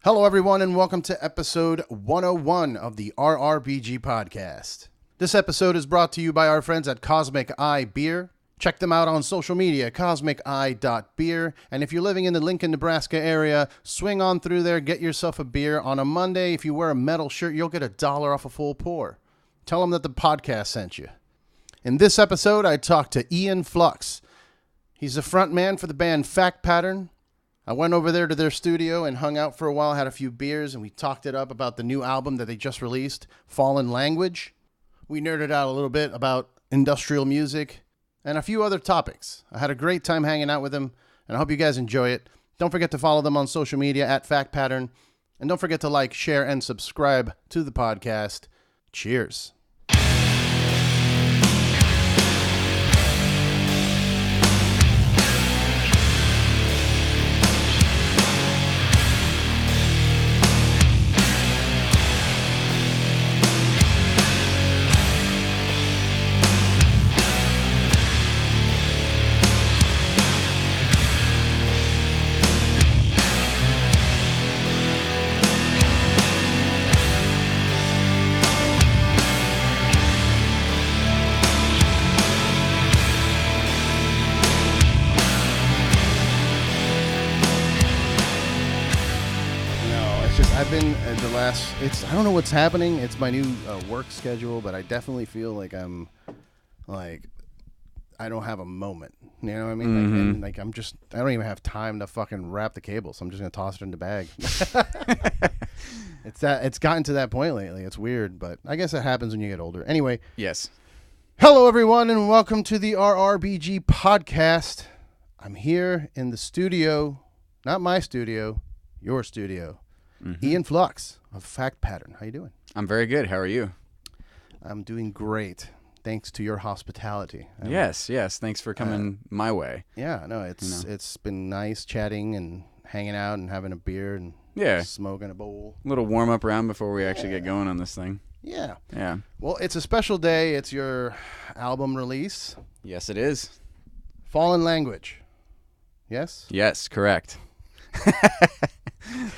Hello, everyone, and welcome to episode 101 of the RRBG podcast. This episode is brought to you by our friends at Cosmic Eye Beer. Check them out on social media, cosmiceye.beer. And if you're living in the Lincoln, Nebraska area, swing on through there, get yourself a beer. On a Monday, if you wear a metal shirt, you'll get $1 off a full pour. Tell them that the podcast sent you. In this episode, I talked to Ian Flux. He's the front man for the band Fact Pattern. I went over there to their studio and hung out for a while, had a few beers, and we talked it up about the new album that they just released, Fallen Language. We nerded out a little bit about industrial music and a few other topics. I had a great time hanging out with them, and I hope you guys enjoy it. Don't forget to follow them on social media at Fact Pattern, and don't forget to like, share, and subscribe to the podcast. Cheers. I don't know what's happening. It's my new work schedule, but I definitely feel like I don't have a moment. You know what I mean? Mm-hmm. I don't even have time to fucking wrap the cable, so I'm just gonna toss it in the bag. It's gotten to that point lately. It's weird, but I guess it happens when you get older. Anyway. Yes. Hello, everyone, and welcome to the RRBG podcast. I'm here in the studio, not my studio, your studio. Mm-hmm. Ian Flux of Fact Pattern. How you doing? I'm very good. How are you? I'm doing great. Thanks to your hospitality. Yes. Thanks for coming my way. Yeah, no, it's been nice chatting and hanging out and having a beer and smoking a bowl. A little warm up round before we actually get going on this thing. Yeah. Yeah. Well, it's a special day. It's your album release. Yes, it is. Fallen Language. Yes? Yes, correct.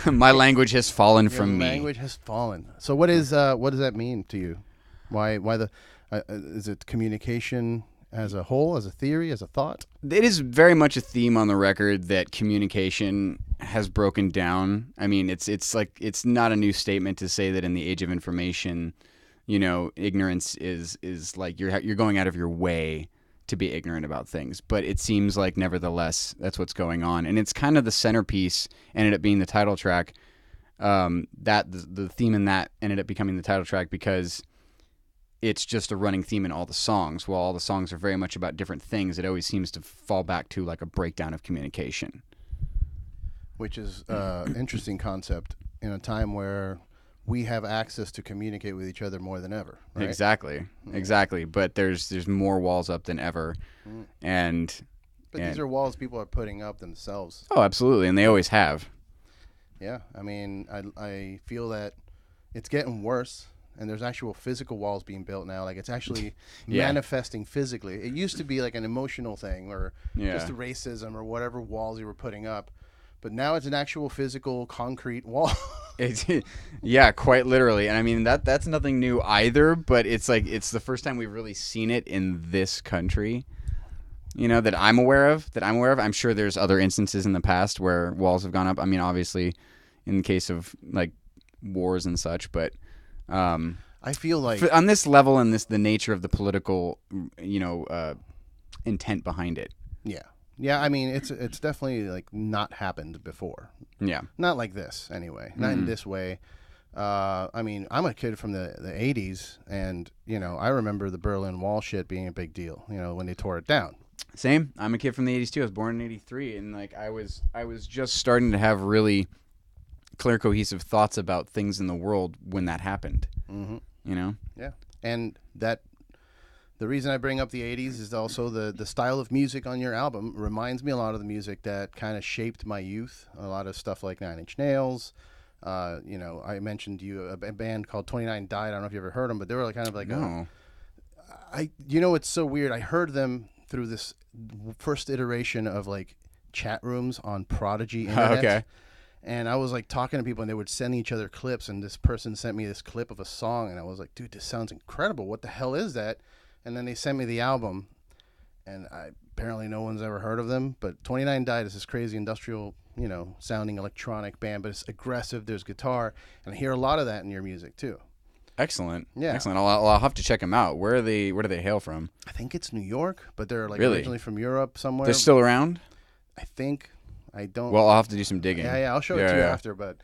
My language has fallen from me. Your language has fallen. So what does that mean to you? Why is it communication as a whole, as a theory, as a thought? It is very much a theme on the record that communication has broken down. I mean, it's like it's not a new statement to say that in the age of information, ignorance is like you're going out of your way to be ignorant about things, but it seems like nevertheless that's what's going on, and it's kind of the centerpiece. Ended up being the title track. That the theme in that ended up becoming the title track because it's just a running theme in all the songs. While all the songs are very much about different things, it always seems to fall back to like a breakdown of communication, which is an interesting concept in a time where we have access to communicate with each other more than ever. Right? Exactly. But there's more walls up than ever, But these are walls people are putting up themselves. Oh, absolutely, and they always have. Yeah, I mean, I feel that it's getting worse, and there's actual physical walls being built now. Like, it's actually manifesting physically. It used to be like an emotional thing or just racism or whatever walls you were putting up. But now it's an actual physical concrete wall. Yeah, quite literally. And I mean, that's nothing new either, but it's like it's the first time we've really seen it in this country, that I'm aware of. I'm sure there's other instances in the past where walls have gone up. I mean, obviously, in the case of like wars and such, but I feel like on this level and the nature of the political, intent behind it. Yeah. Yeah, I mean, it's definitely like not happened before. Yeah. Not like this, anyway. Not in this way. I mean, I'm a kid from the 80s, and, I remember the Berlin Wall shit being a big deal, when they tore it down. Same. I'm a kid from the 80s, too. I was born in 83, and, like, I was just starting to have really clear, cohesive thoughts about things in the world when that happened. Mm-hmm. Yeah. And the reason I bring up the 80s is also the style of music on your album reminds me a lot of the music that kind of shaped my youth. A lot of stuff like Nine Inch Nails. I mentioned to you a band called 29 Died. I don't know if you ever heard them, but they were like kind of like no. It's so weird. I heard them through this first iteration of like chat rooms on Prodigy Internet. Okay. And I was like talking to people, and they would send each other clips. And this person sent me this clip of a song, and I was like, "Dude, this sounds incredible. What the hell is that?" And then they sent me the album, and apparently no one's ever heard of them. But 29 Died is this crazy industrial, sounding electronic band, but it's aggressive. There's guitar, and I hear a lot of that in your music too. Excellent. Yeah. Excellent. I'll have to check them out. Where do they hail from? I think it's New York, but they're like Really? originally from Europe somewhere. They're still around? I think. I don't. Well, I'll have to do some digging. Yeah, I'll show it to you after. But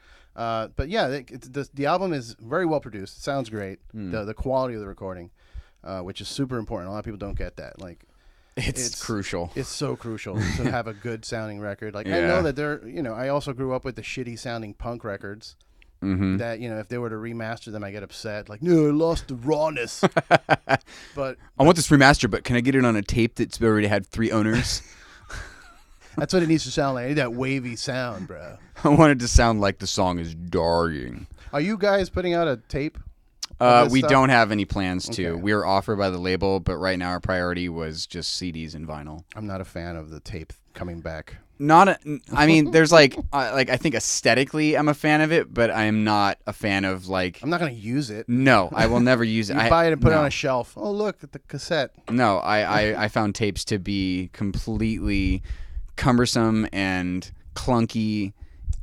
yeah, the album is very well produced. It sounds great. The quality of the recording, which is super important. A lot of people don't get that. Like, it's crucial. It's so crucial to have a good sounding record. Like, I know that they're. I also grew up with the shitty sounding punk records. Mm-hmm. That if they were to remaster them, I get upset. Like, no, I lost the rawness. But I want this remaster, but can I get it on a tape that's already had 3 owners? That's what it needs to sound like. I need that wavy sound, bro. I want it to sound like the song is dying. Are you guys putting out a tape? We don't have any plans to. Okay. We were offered by the label, but right now our priority was just CDs and vinyl. I'm not a fan of the tape coming back. There's I think aesthetically I'm a fan of it, but I am not a fan of I'm not going to use it. No, I will never use it. You buy it and put it on a shelf. Oh, look at the cassette. No, I found tapes to be completely cumbersome and clunky.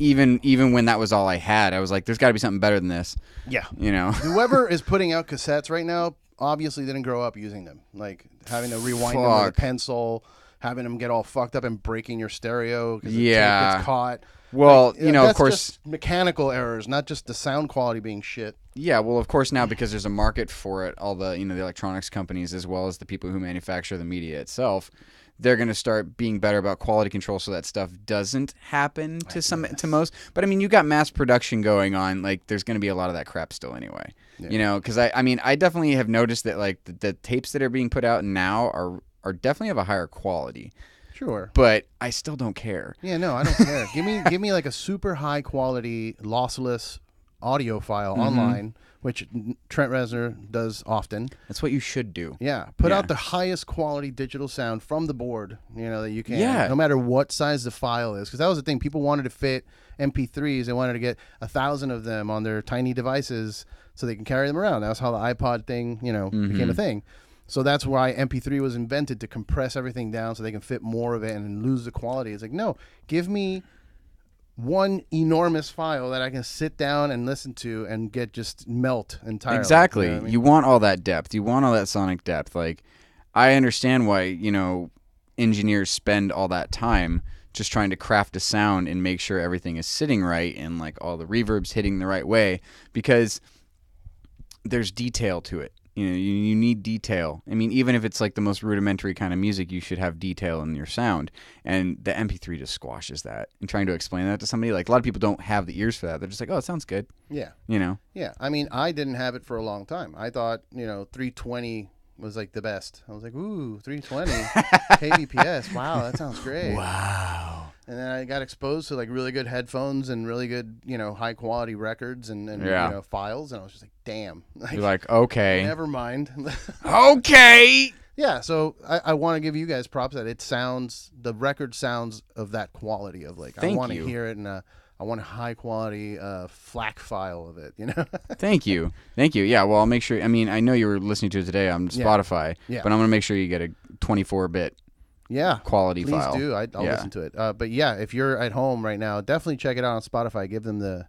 Even when that was all I had, I was like, there's got to be something better than this. Yeah. Whoever is putting out cassettes right now obviously didn't grow up using them. Like having to rewind them with a pencil, having them get all fucked up and breaking your stereo because the tape gets caught. Well, that's of course, just mechanical errors, not just the sound quality being shit. Yeah, well, of course now because there's a market for it, all the the electronics companies as well as the people who manufacture the media itself, they're going to start being better about quality control so that stuff doesn't happen to most. But I mean, you got mass production going on. Like, there's going to be a lot of that crap still anyway. Yeah. Because I definitely have noticed that like the tapes that are being put out now are definitely of a higher quality. Sure. But I still don't care. Yeah, no, I don't care. Give me like a super high quality lossless audio file online, which Trent Reznor does often. That's what you should do. Yeah. Put out the highest quality digital sound from the board, that you can. Yeah. No matter what size the file is. Because that was the thing. People wanted to fit MP3s. They wanted to get 1,000 of them on their tiny devices so they can carry them around. That's how the iPod thing, became a thing. So that's why MP3 was invented, to compress everything down so they can fit more of it and lose the quality. It's like, no, give me one enormous file that I can sit down and listen to and get just melt entirely. Exactly. You know what I mean? You want all that depth. You want all that sonic depth. Like, I understand why, engineers spend all that time just trying to craft a sound and make sure everything is sitting right and like all the reverb's hitting the right way, because there's detail to it. You need detail. I mean, even if it's like the most rudimentary kind of music, you should have detail in your sound. And the MP3 just squashes that. And trying to explain that to somebody, like a lot of people don't have the ears for that. They're just like, oh, it sounds good. Yeah. Yeah. I mean, I didn't have it for a long time. I thought, 320 was like the best. I was like, ooh, 320 kbps. Wow, that sounds great. Wow. And then I got exposed to like really good headphones and really good, high quality records and files, and I was just like, damn. You're like, okay. Never mind. Okay. Yeah, so I want to give you guys props that the record sounds of that quality of like, I want to hear it, and I want a high quality FLAC file of it, Thank you. Yeah, well, I'll make sure. I mean, I know you were listening to it today on Spotify, but I'm going to make sure you get a 24-bit quality file. Please do. I'll listen to it. But yeah, if you're at home right now, definitely check it out on Spotify. Give them the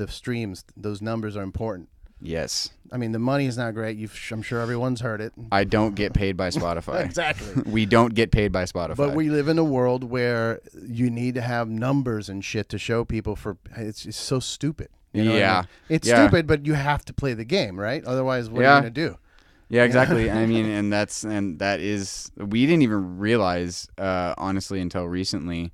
streams. Those numbers are important. Yes. I mean, the money is not great. I'm sure everyone's heard it. I don't get paid by Spotify. Exactly. We don't get paid by Spotify. But we live in a world where you need to have numbers and shit to show people it's so stupid. You know what I mean? It's stupid, but you have to play the game, right? Otherwise, what are you going to do? Yeah, exactly. I mean, and that is, we didn't even realize, honestly, until recently,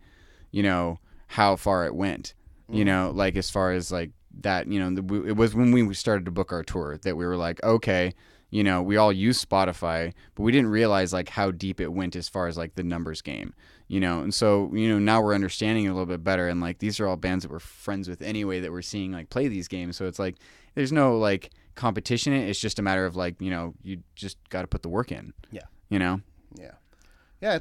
how far it went, like as far as like that, it was when we started to book our tour that we were like, okay, we all use Spotify, but we didn't realize like how deep it went as far as like the numbers game, and so, now we're understanding it a little bit better. And like, these are all bands that we're friends with anyway, that we're seeing like play these games. So it's like, there's no like competition. It's just a matter of like, you just got to put the work in. Yeah. Yeah. Yeah,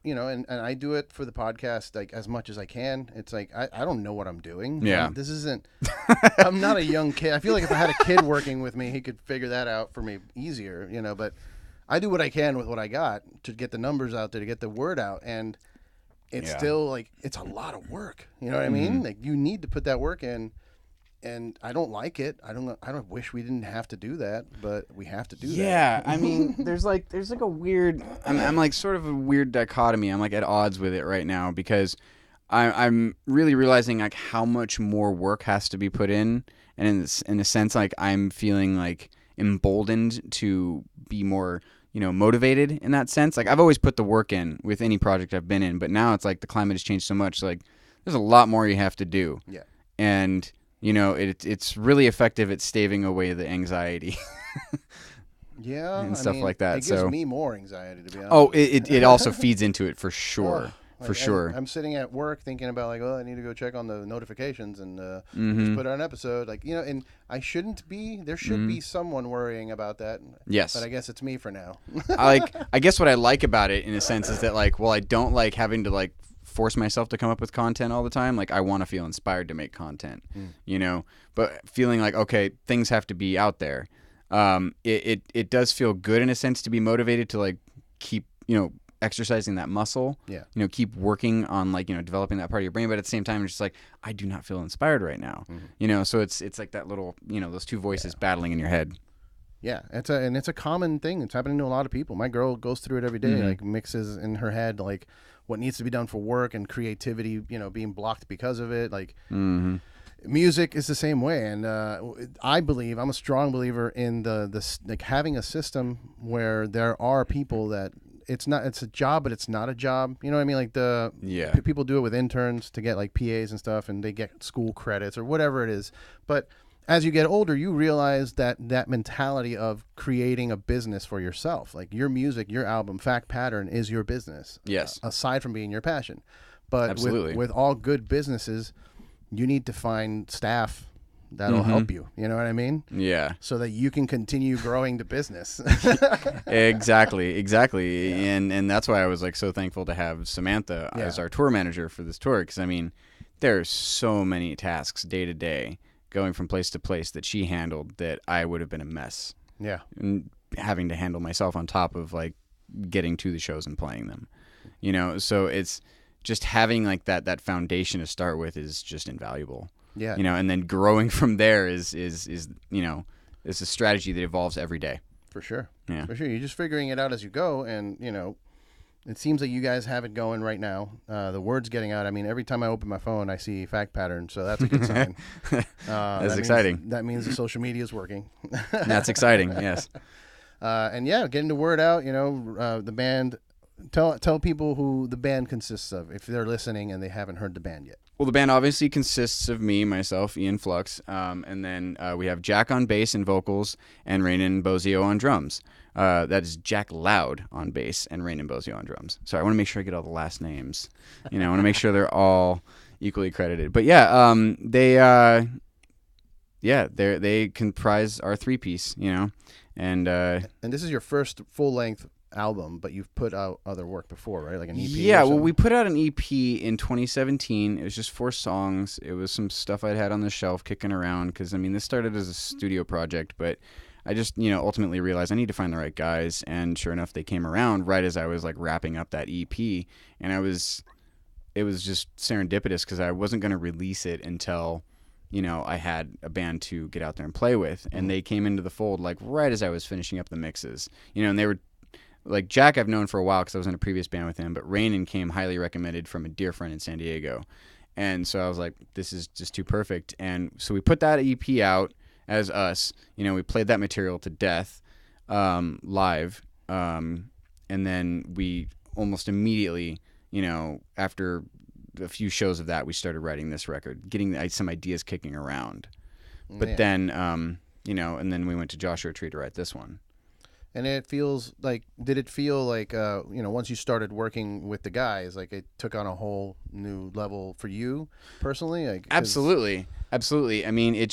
and I do it for the podcast like as much as I can. It's like I don't know what I'm doing. Yeah. This isn't. I'm not a young kid. I feel like if I had a kid working with me, he could figure that out for me easier. But I do what I can with what I got to get the numbers out there, to get the word out, and it's still like it's a lot of work. You know what I mean? Like you need to put that work in. And I don't like it. I don't wish we didn't have to do that, but we have to do that. Yeah, I mean, there's like a weird. I'm like sort of a weird dichotomy. I'm like at odds with it right now because I'm really realizing like how much more work has to be put in, and in a sense, like I'm feeling like emboldened to be more motivated in that sense. Like I've always put the work in with any project I've been in, but now it's like the climate has changed so much. Like there's a lot more you have to do. Yeah, and. It's really effective at staving away the anxiety. Yeah, and stuff like that. It gives me more anxiety, to be honest. Oh, it also feeds into it for sure. For sure. I'm sitting at work thinking about like, I need to go check on the notifications and just put out an episode. Like, and I shouldn't be. There should be someone worrying about that. Yes. But I guess it's me for now. I guess what I like about it in a sense is that like, I don't like having to like force myself to come up with content all the time. Like I want to feel inspired to make content, but feeling like, okay, things have to be out there. It does feel good in a sense to be motivated to like keep, exercising that muscle, keep working on like, developing that part of your brain. But at the same time, it's just like, I do not feel inspired right now, so it's like that little, those two voices battling in your head. Yeah, it's a common thing. It's happening to a lot of people. My girl goes through it every day, like mixes in her head, like what needs to be done for work and creativity, being blocked because of it. Like music is the same way. And I believe, I'm a strong believer in the like having a system where there are people that it's a job, but it's not a job. You know what I mean? Like people do it with interns to get like PAs and stuff, and they get school credits or whatever it is. But as you get older, you realize that mentality of creating a business for yourself, like your music, your album, Fact Pattern is your business. Yes. Aside from being your passion. But absolutely, with all good businesses, you need to find staff that'll help you. You know what I mean? Yeah. So that you can continue growing the business. Exactly. Yeah. And that's why I was like so thankful to have Samantha as our tour manager for this tour. Because I mean, there's so many tasks day to day going from place to place that she handled that I would have been a mess. Yeah. And having to handle myself on top of like getting to the shows and playing them. So it's just having like that foundation to start with is just invaluable. Yeah. And then growing from there is a strategy that evolves every day. For sure. Yeah. For sure. You're just figuring it out as you go, and it seems like you guys have it going right now. The word's getting out. I mean, every time I open my phone, I see Fact Pattern, so that's a good sign. That's exciting. That means the social media is working. That's exciting, yes. And getting the word out, the band, tell people who the band consists of if they're listening and they haven't heard the band yet. Well, the band obviously consists of me, myself, Ian Flux, and then we have Jack on bass and vocals and Rainan Bozio on drums. That is Jack Loud on bass and Rainan Bozio on drums. Sorry, I want to make sure I get all the last names. I want to make sure they're all equally credited. But they comprise our three-piece, and this is your first full-length album, but you've put out other work before, right? Like an EP? Yeah, well, we put out an EP in 2017. It was just 4 songs. It was some stuff I'd had on the shelf kicking around because, this started as a studio project, but I just, ultimately realized I need to find the right guys, and sure enough, they came around right as I was, like, wrapping up that EP, and it was just serendipitous because I wasn't going to release it until, I had a band to get out there and play with, and they came into the fold, like, right as I was finishing up the mixes, and they were like Jack I've known for a while because I was in a previous band with him, but Rainan came highly recommended from a dear friend in San Diego. And so I was like, this is just too perfect. And so we put that EP out as us. We played that material to death live. And then we almost immediately, after a few shows of that, we started writing this record, getting some ideas kicking around. But then, and then we went to Joshua Tree to write this one. And did it feel like, once you started working with the guys, like it took on a whole new level for you personally? Absolutely. I mean, it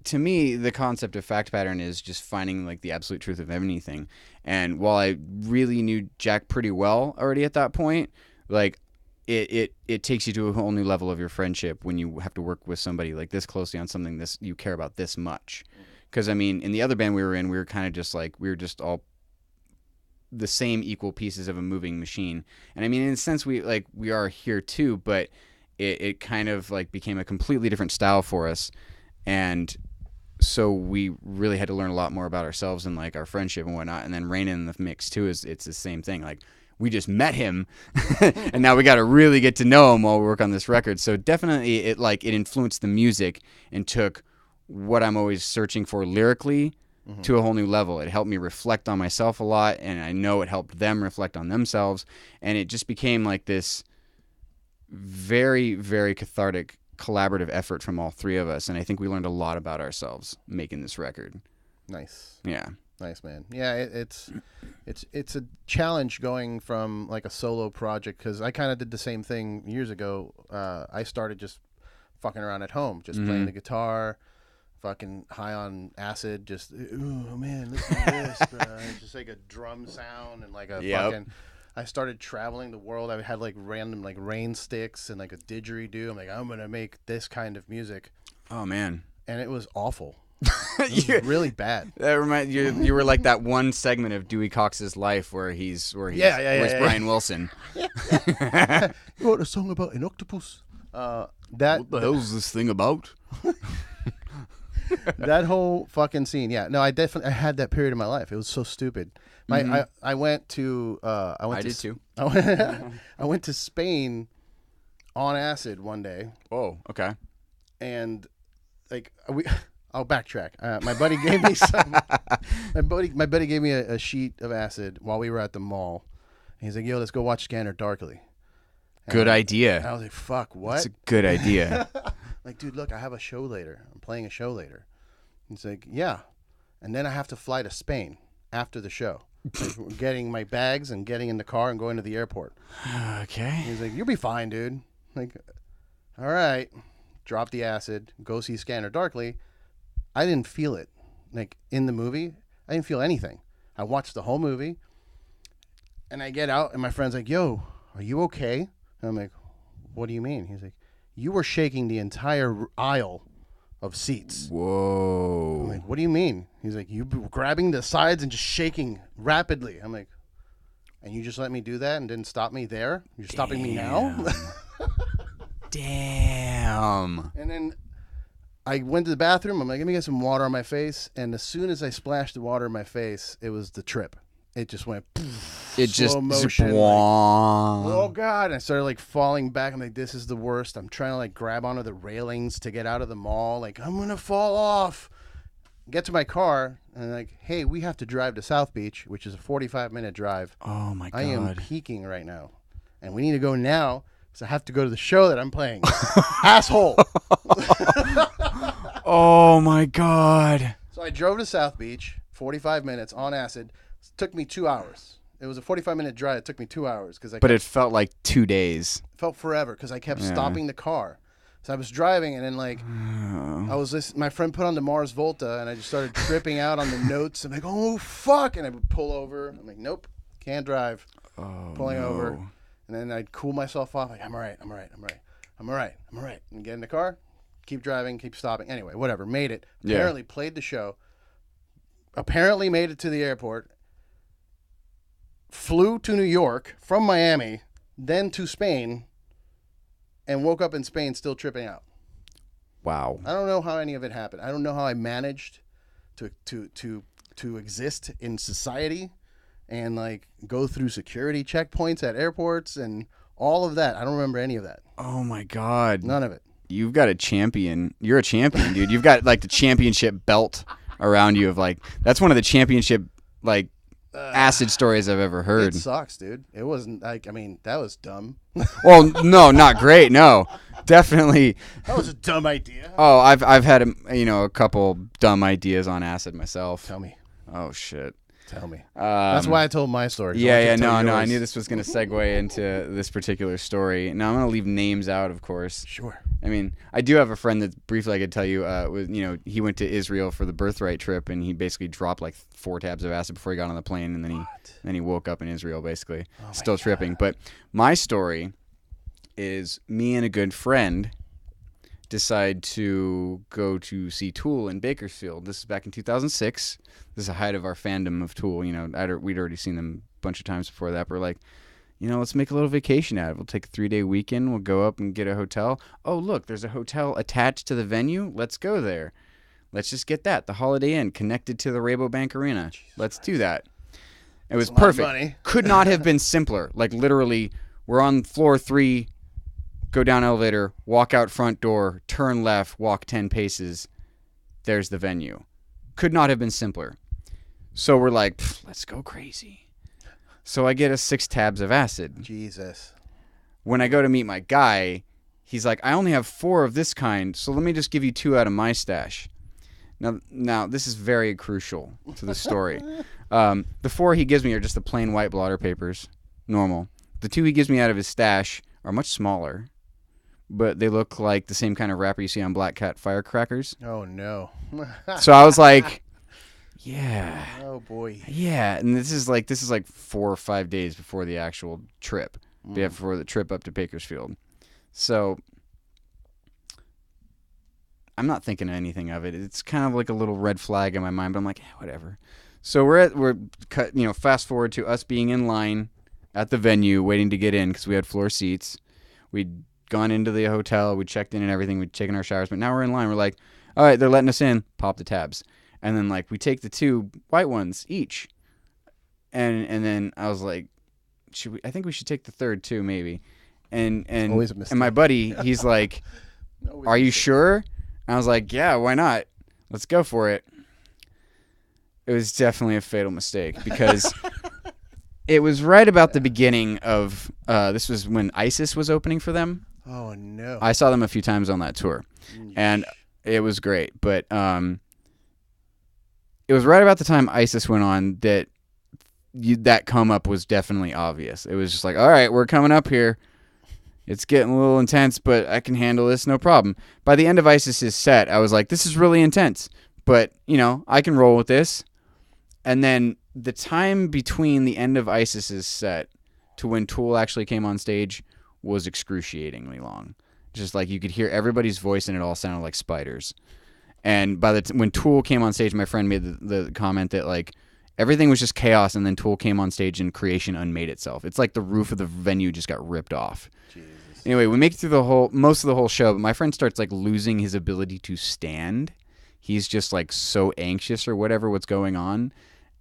to me, the concept of fact pattern is just finding like the absolute truth of anything. And while I really knew Jack pretty well already at that point, like it takes you to a whole new level of your friendship when you have to work with somebody like this closely on something this you care about this much. Because I mean, in the other band we were in, we were kind of just like we were just all the same equal pieces of a moving machine. And I mean, in a sense, we are here too, but it kind of like became a completely different style for us. And so we really had to learn a lot more about ourselves and like our friendship and whatnot. And then Rain in the mix too it's the same thing. Like we just met him and now we got to really get to know him while we work on this record. So definitely it influenced the music and took what I'm always searching for lyrically to a whole new level. It helped me reflect on myself a lot, and I know it helped them reflect on themselves. And it just became like this very, very cathartic collaborative effort from all three of us, and I think we learned a lot about ourselves making this record. Nice. Yeah. Nice, man. Yeah, it's a challenge going from like a solo project, because I kind of did the same thing years ago. I started just fucking around at home, just playing the guitar, fucking high on acid, just, oh man, listen to this, bro. It's just like a drum sound and like a fucking... I started traveling the world. I had like random like rain sticks and like a didgeridoo. I'm like, I'm going to make this kind of music. Oh, man. And it was awful. It was really bad. That reminds you were like that one segment of Dewey Cox's life where he's Brian Wilson. You wrote a song about an octopus. What the hell is this thing about? That whole fucking scene. Yeah. No, I had that period of my life. It was so stupid. I went to I did too. I went to Spain on acid one day. Oh, okay. And like I'll backtrack. My buddy gave me some. my buddy gave me a sheet of acid while we were at the mall. And he's like, "Yo, let's go watch Scanner Darkly." And good idea. I was like, "Fuck, what?" That's a good idea. Like, dude, look, I have a show later. I'm playing a show later. He's like, "Yeah," and then I have to fly to Spain after the show. Like, getting my bags and getting in the car and going to the airport. Okay. He's like, "You'll be fine, dude." Like, all right. Drop the acid. Go see Scanner Darkly. I didn't feel it. Like, in the movie, I didn't feel anything. I watched the whole movie, and I get out, and my friend's like, "Yo, are you okay?" And I'm like, "What do you mean?" He's like, "You were shaking the entire aisle of seats." Whoa. I'm like, "What do you mean?" He's like, "You were grabbing the sides and just shaking rapidly." I'm like, "And you just let me do that and didn't stop me there? You're stopping me now?" Damn. And then I went to the bathroom. I'm like, let me get some water on my face. And as soon as I splashed the water in my face, it was the trip. It just went slow motion. Like, oh, God. And I started like falling back. I'm like, this is the worst. I'm trying to like grab onto the railings to get out of the mall. Like, I'm going to fall off. Get to my car. And I'm like, hey, we have to drive to South Beach, which is a 45-minute drive. Oh, my God. I am peaking right now. And we need to go now. So I have to go to the show that I'm playing. Asshole. Oh, my God. So I drove to South Beach, 45 minutes on acid. It took me 2 hours. It was a 45-minute drive. It took me 2 hours. But it felt like 2 days. It felt forever because I kept stopping the car. So I was driving, and then like my friend put on the Mars Volta, and I just started tripping out on the notes. I'm like, oh, fuck. And I would pull over. I'm like, nope, can't drive. Pulling over. And then I'd cool myself off. Like, I'm all right. And get in the car, keep driving, keep stopping. Anyway, whatever. Made it. Apparently played the show. Apparently made it to the airport. Flew to New York from Miami, then to Spain, and woke up in Spain still tripping out. Wow. I don't know how any of it happened. I don't know how I managed to exist in society and like go through security checkpoints at airports and all of that. I don't remember any of that. Oh my God. None of it. You've got a champion. You're a champion, dude. You've got like the championship belt around you of like, that's one of the championship like acid stories I've ever heard. It sucks, dude. It wasn't like, I mean, that was dumb. Well, no, not great. No, definitely. That was a dumb idea. Oh, I've had a couple dumb ideas on acid myself. Tell me. Oh shit. Tell me. That's why I told my story. No. I knew this was going to segue into this particular story. Now I'm going to leave names out, of course. Sure. I mean, I do have a friend that briefly I could tell you, he went to Israel for the birthright trip, and he basically dropped like 4 tabs of acid before he got on the plane, and then he woke up in Israel, basically, still tripping. But my story is me and a good friend decide to go to see Tool in Bakersfield. This is back in 2006. This is the height of our fandom of Tool. You know, we'd already seen them a bunch of times before that. But we're like, let's make a little vacation out of it. We'll take a 3-day weekend. We'll go up and get a hotel. Oh, look, there's a hotel attached to the venue. Let's go there. Let's just get that. The Holiday Inn connected to the Rabobank Arena. Let's do that. It was perfect. Could not have been simpler. Like, literally, we're on floor 3, go down elevator, walk out front door, turn left, walk 10 paces. There's the venue. Could not have been simpler. So we're like, let's go crazy. So I get 6 tabs of acid. Jesus. When I go to meet my guy, he's like, I only have 4 of this kind, so let me just give you 2 out of my stash. Now this is very crucial to the story. The 4 he gives me are just the plain white blotter papers, normal. The 2 he gives me out of his stash are much smaller, but they look like the same kind of wrapper you see on Black Cat firecrackers. Oh, no. So I was like, yeah. Oh, boy. Yeah, and this is like 4 or 5 days before the actual trip. Before the trip up to Bakersfield. So I'm not thinking anything of it. It's kind of like a little red flag in my mind, but I'm like, whatever. So we're fast forward to us being in line at the venue waiting to get in because we had floor seats. We'd gone into the hotel, we checked in and everything, we'd taken our showers, but now we're in line. We're like, all right, they're letting us in. Pop the tabs. And then we take the 2 white ones each. And then I was like, I think we should take the 3rd too, maybe. And my buddy, he's like, are you sure? And I was like, yeah, why not? Let's go for it. It was definitely a fatal mistake because it was right about the beginning of, this was when ISIS was opening for them. Oh, no. I saw them a few times on that tour, and it was great. But it was right about the time ISIS went on that that come up was definitely obvious. It was just like, all right, we're coming up here. It's getting a little intense, but I can handle this, no problem. By the end of ISIS's set, I was like, this is really intense, but, I can roll with this. And then the time between the end of ISIS's set to when Tool actually came on stage was excruciatingly long. Just like you could hear everybody's voice and it all sounded like spiders. And when Tool came on stage, my friend made the comment that everything was just chaos, and then Tool came on stage and creation unmade itself. It's like the roof of the venue just got ripped off. Jesus. Anyway, we make it through most of the whole show, but my friend starts losing his ability to stand. He's just so anxious or whatever what's going on,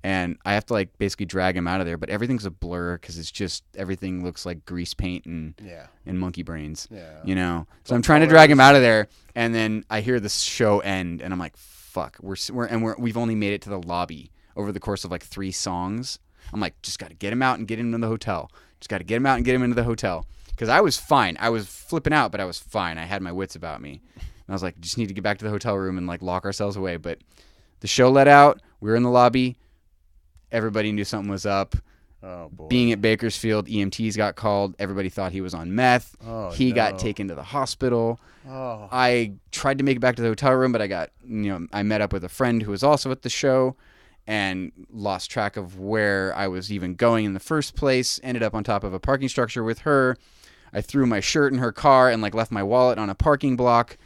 and I have to basically drag him out of there. But everything's a blur because it's just everything looks like grease paint and monkey brains. Yeah. So I'm trying to drag him out of there, and then I hear the show end, and I'm like, fuck, we've only made it to the lobby over the course of 3 songs. I'm like, just got to get him out and get him into the hotel. Just got to get him out and get him into the hotel. Because I was fine. I was flipping out, but I was fine. I had my wits about me. And I was like, just need to get back to the hotel room and lock ourselves away. But the show let out. We were in the lobby. Everybody knew something was up. Oh, boy. Being at Bakersfield, EMTs got called. Everybody thought he was on meth. Oh, he got taken to the hospital. Oh. I tried to make it back to the hotel room, but I met up with a friend who was also at the show and lost track of where I was even going in the first place. Ended up on top of a parking structure with her. I threw my shirt in her car and left my wallet on a parking block.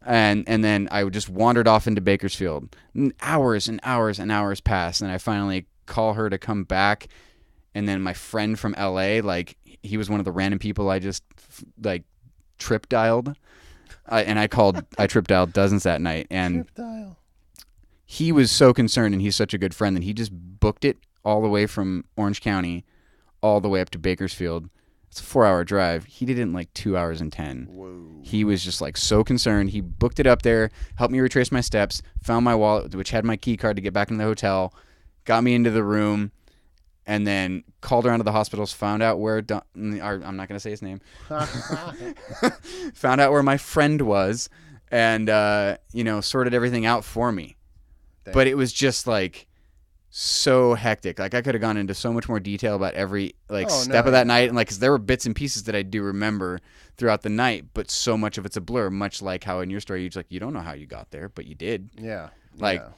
And then I just wandered off into Bakersfield. Hours and hours and hours passed, and I finally call her to come back. And then my friend from LA, he was one of the random people I just trip dialed. I trip dialed dozens that night. And trip dial. He was so concerned, and he's such a good friend, that he just booked it all the way from Orange County all the way up to Bakersfield. It's a 4-hour drive. He did it in 2 hours and 10. Whoa. He was just so concerned. He booked it up there, helped me retrace my steps, found my wallet, which had my key card to get back into the hotel, got me into the room, and then called around to the hospitals, found out where, I'm not going to say his name, found out where my friend was, and, sorted everything out for me. But it was just so hectic. Like I could have gone into so much more detail about every step no, of that night, and like 'cause there were bits and pieces that I do remember throughout the night, but so much of it's a blur. Much like how in your story you're just like, you don't know how you got there, but you did. Yeah. Like, yeah.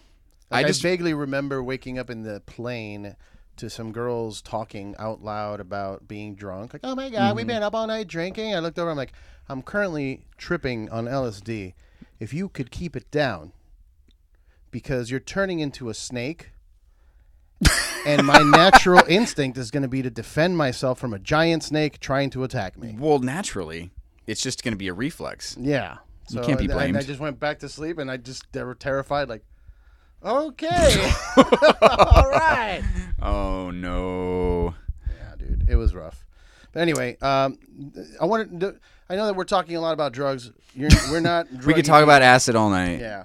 I just vaguely remember waking up in the plane to some girls talking out loud about being drunk. Like, oh my God, we've been up all night drinking. I looked over, I'm like, I'm currently tripping on LSD. If you could keep it down, because you're turning into a snake, and my natural instinct is going to be to defend myself from a giant snake trying to attack me. Well, naturally, it's just going to be a reflex. Yeah. You can't be blamed. And I just went back to sleep, and they were terrified, like, okay. All right. Oh, no. Yeah, dude. It was rough. But anyway, I know that we're talking a lot about drugs. We're not. We could talk about acid all night. Yeah.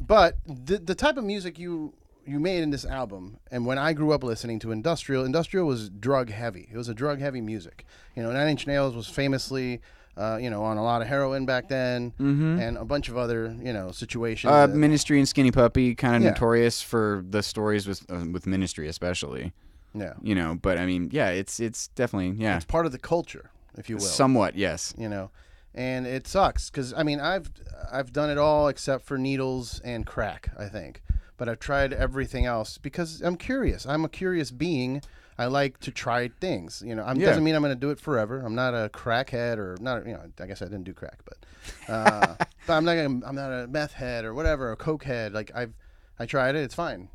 But the type of music you made in this album, and when I grew up listening to industrial was drug heavy. It was a drug heavy music. Nine Inch Nails was famously, on a lot of heroin back then, and a bunch of other, situations. Ministry and Skinny Puppy, kind of notorious for the stories with Ministry, especially. Yeah. But I mean, yeah, it's definitely, yeah. It's part of the culture, if you will. Somewhat, yes. And it sucks because I've done it all except for needles and crack, I think. But I've tried everything else because I'm curious. I'm a curious being. I like to try things. Doesn't mean I'm going to do it forever. I'm not a crackhead or not. I guess I didn't do crack, but I'm not a meth head or whatever, a coke head. Like I tried it. It's fine.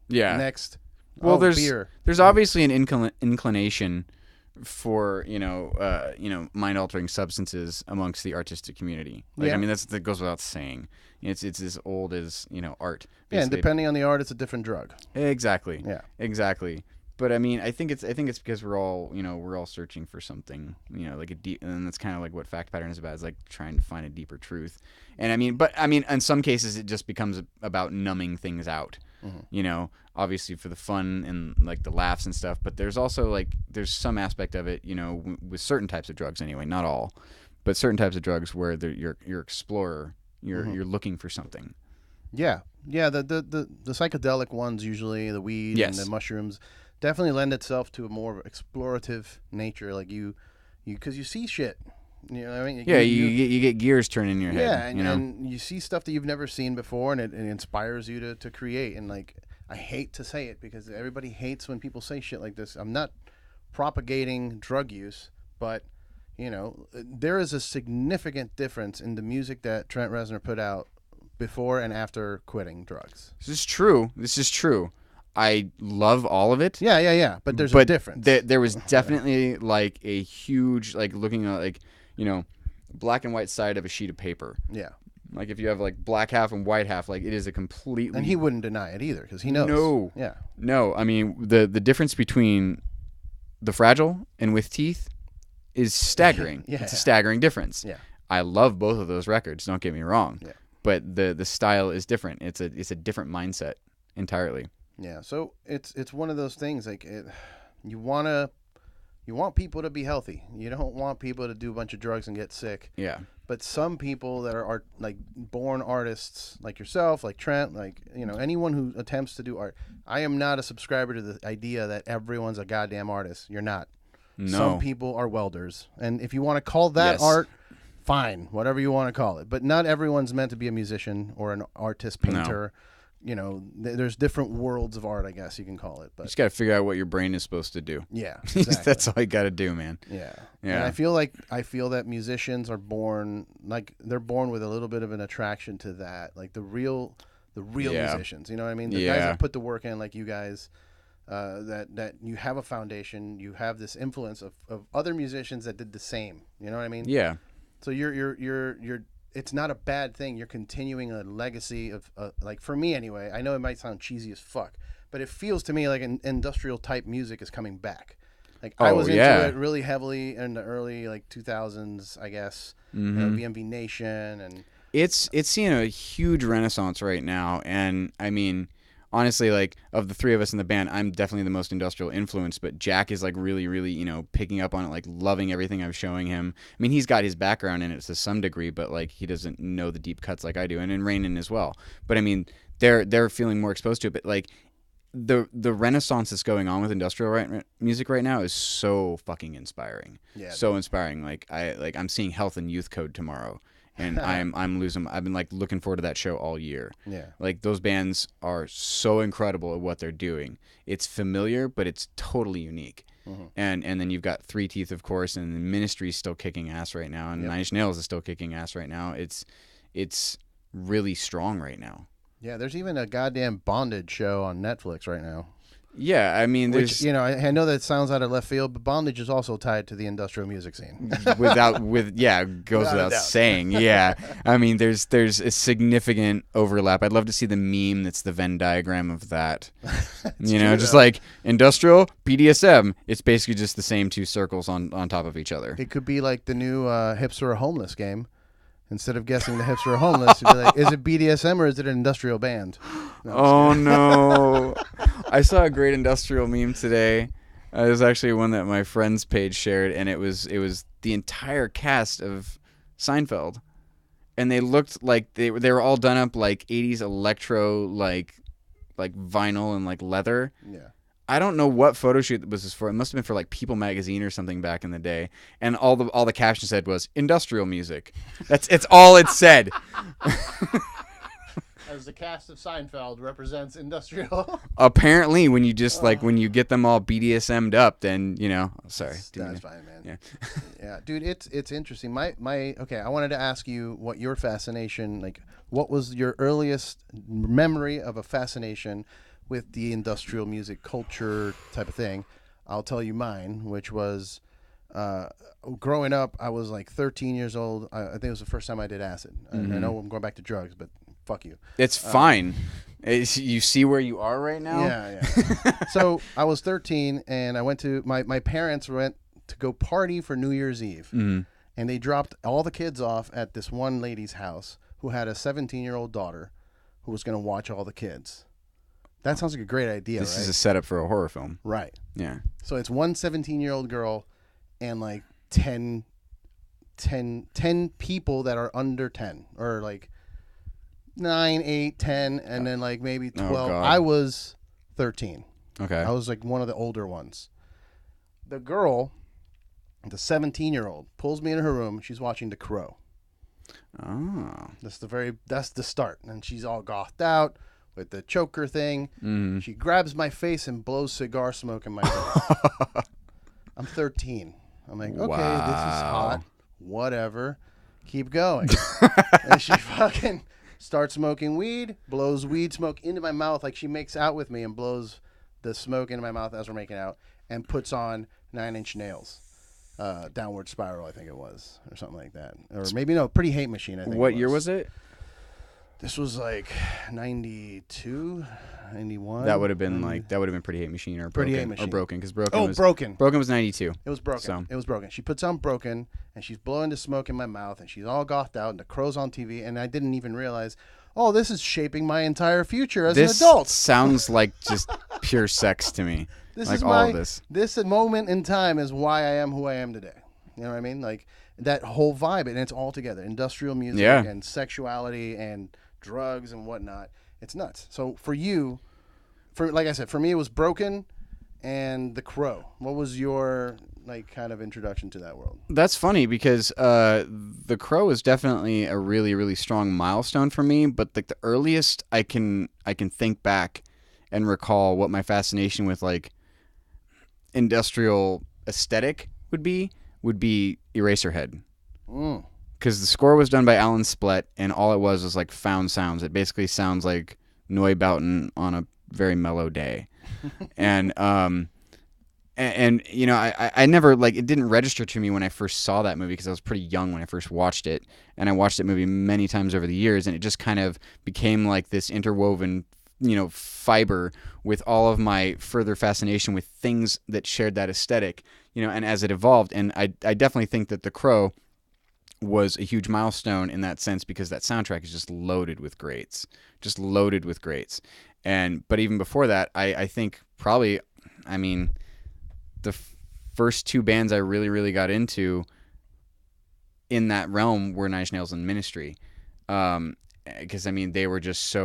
Yeah. Next. Well, beer. There's obviously an inclination for mind altering substances amongst the artistic community. I mean that goes without saying. It's as old as art. Basically. Yeah, and depending on the art, it's a different drug. Exactly. Yeah. Exactly. But I mean, I think it's because we're all searching for something, like a deep, and that's kind of like what Fact Pattern is about, is like trying to find a deeper truth. And I mean, in some cases it just becomes about numbing things out. Obviously for the fun and like the laughs and stuff, but there's also there's some aspect of it, with certain types of drugs anyway, not all, but certain types of drugs where you're explorer, you're looking for something. Yeah. The psychedelic ones, usually the weed and the mushrooms, definitely lend itself to a more explorative nature. Like because you see shit. You know what I mean? You get gears turning in your head. Yeah, and you see stuff that you've never seen before, and it inspires you to create. And I hate to say it because everybody hates when people say shit like this. I'm not propagating drug use, but there is a significant difference in the music that Trent Reznor put out before and after quitting drugs. This is true. I love all of it. Yeah. But there's a difference. There was definitely a huge looking at black and white side of a sheet of paper. Yeah. Like if you have black half and white half, it is a completely. And he wouldn't deny it either because he knows. No. Yeah. No, I mean the difference between The Fragile and With Teeth is staggering. Yeah. It's a staggering difference. Yeah. I love both of those records. Don't get me wrong. Yeah. But the style is different. It's a different mindset entirely. Yeah. So it's one of those things you want people to be healthy. You don't want people to do a bunch of drugs and get sick. Yeah. But some people that are born artists like yourself, like Trent, anyone who attempts to do art. I am not a subscriber to the idea that everyone's a goddamn artist. You're not. No. Some people are welders. And if you want to call that art, fine, whatever you want to call it. But not everyone's meant to be a musician or an artist, painter. No. There's different worlds of art, I guess you can call it. But you just got to figure out what your brain is supposed to do. Yeah, exactly. That's all you got to do, man. Yeah. Yeah. And I feel that musicians are born they're born with a little bit of an attraction to that, the real musicians. You know what I mean? The guys that put the work in, like you guys. That you have a foundation, you have this influence of other musicians that did the same. You know what I mean? Yeah. So you're it's not a bad thing. You're continuing a legacy of for me anyway. I know it might sound cheesy as fuck, but it feels to me like an industrial type music is coming back. I was into it really heavily in the early 2000s, I guess. VMV Nation and it's seeing a huge renaissance right now, and I mean. Honestly, of the three of us in the band, I'm definitely the most industrial influenced, but Jack is really, really, picking up on it, loving everything I'm showing him. I mean, he's got his background in it to some degree, but he doesn't know the deep cuts like I do, and in Rainin as well. But I mean, they're feeling more exposed to it, but the renaissance that's going on with industrial music right now is so fucking inspiring. Yeah, so inspiring. I'm seeing Health and Youth Code tomorrow, and I'm losing. I've been like looking forward to that show all year. Yeah, like those bands are so incredible at what they're doing. It's familiar, but it's totally unique. Mm-hmm. And then you've got Three Teeth, of course, and the Ministry's still kicking ass right now, and Nine Inch Nails is still kicking ass right now. It's really strong right now. Yeah, there's even a goddamn Bondage show on Netflix right now. Yeah, I mean, there's... Which, I know that sounds out of left field, but Bondage is also tied to the industrial music scene. goes without saying. Yeah, I mean, there's a significant overlap. I'd love to see the meme that's the Venn diagram of that. Just like industrial, BDSM. It's basically just the same two circles on top of each other. It could be like the new hipster or homeless game. Instead of guessing the hipster or homeless, you'd be like, is it BDSM or is it an industrial band? No, no. I saw a great industrial meme today. It was actually one that my friend's page shared, and it was the entire cast of Seinfeld. And they looked like they were all done up like 80s electro, like vinyl and like leather. Yeah. I don't know what photo shoot was this for. It must have been for like People magazine or something back in the day. And all the caption said was industrial music. It's all it said. As the cast of Seinfeld represents industrial. Apparently, when you just when you get them all BDSM'd up, then sorry. That's fine, man. Yeah. Yeah, dude, it's interesting. Okay, I wanted to ask you what your fascination, what was your earliest memory of a fascination with the industrial music culture type of thing. I'll tell you mine, which was growing up. I was like 13 years old. I think it was the first time I did acid. Mm-hmm. I know I'm going back to drugs, but fuck you. It's fine. You see where you are right now? Yeah. So I was 13, and I went to my parents went to go party for New Year's Eve, and they dropped all the kids off at this one lady's house who had a 17-year-old daughter who was going to watch all the kids. That sounds like a great idea, This right? is a setup for a horror film. Right. Yeah. So it's one 17-year-old girl and like 10 people that are under 10 or like 9, 8, 10, and then like maybe 12. Oh, God. I was 13. Okay. I was like one of the older ones. The girl, the 17-year-old, pulls me into her room. She's watching The Crow. Oh. That's the start. And she's all gothed out with the choker thing. Mm-hmm. She grabs my face and blows cigar smoke in my face. I'm 13. I'm like, okay, This is hot. Whatever. Keep going. And she fucking starts smoking weed, blows weed smoke into my mouth like she makes out with me and blows the smoke into my mouth as we're making out and puts on 9 Inch Nails. Downward Spiral, I think it was, or something like that. Or maybe no, Pretty Hate Machine, I think. What year was it? This was like 92, 91. That would have been Pretty Hate Machine or Broken. Pretty Hate Machine. Or Broken, because Broken was... Broken. Broken was 92. It was Broken. So. It was Broken. She puts on Broken, and she's blowing the smoke in my mouth, and she's all gothed out, and The Crow's on TV, and I didn't even realize, this is shaping my entire future as an adult. This sounds like just pure sex to me. This like is all of this. This moment in time is why I am who I am today. You know what I mean? Like that whole vibe, and it's all together. Industrial music and sexuality and drugs and whatnot. It's nuts. So for you, like I said, for me it was Broken and The Crow. What was your kind of introduction to that world? That's funny because The Crow is definitely a really, really strong milestone for me. But the earliest I can think back and recall what my fascination with industrial aesthetic would be Eraserhead. Because the score was done by Alan Splett, and all it was found sounds. It basically sounds like Neubauten on a very mellow day. And I never, it didn't register to me when I first saw that movie because I was pretty young when I first watched it. And I watched that movie many times over the years, and it just kind of became like this interwoven fiber with all of my further fascination with things that shared that aesthetic, and as it evolved. And I definitely think that The Crow was a huge milestone in that sense because that soundtrack is just loaded with greats. But even before that, I think probably, the first two bands I really, really got into in that realm were Nine Inch Nails and Ministry. Because, they were just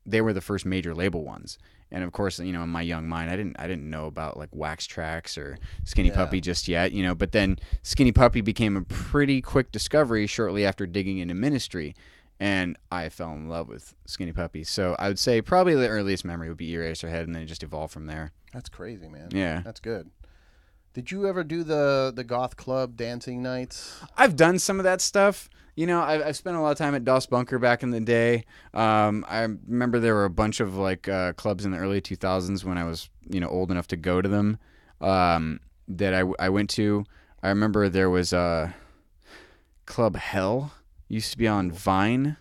they were the first major label ones. And of course, you know, in my young mind, I didn't know about like Wax Trax or Skinny Puppy just yet, you know. But then Skinny Puppy became a pretty quick discovery shortly after digging into Ministry, and I fell in love with Skinny Puppy. So I would say probably the earliest memory would be Eraserhead, and then it just evolved from there. That's crazy, man. Yeah, that's good. Did you ever do the goth club dancing nights? I've done some of that stuff. You know, I've spent a lot of time at Das Bunker back in the day. I remember there were a bunch of like clubs in the early 2000s when I was, you know, old enough to go to them, that I went to. I remember there was Club Hell, used to be on Vine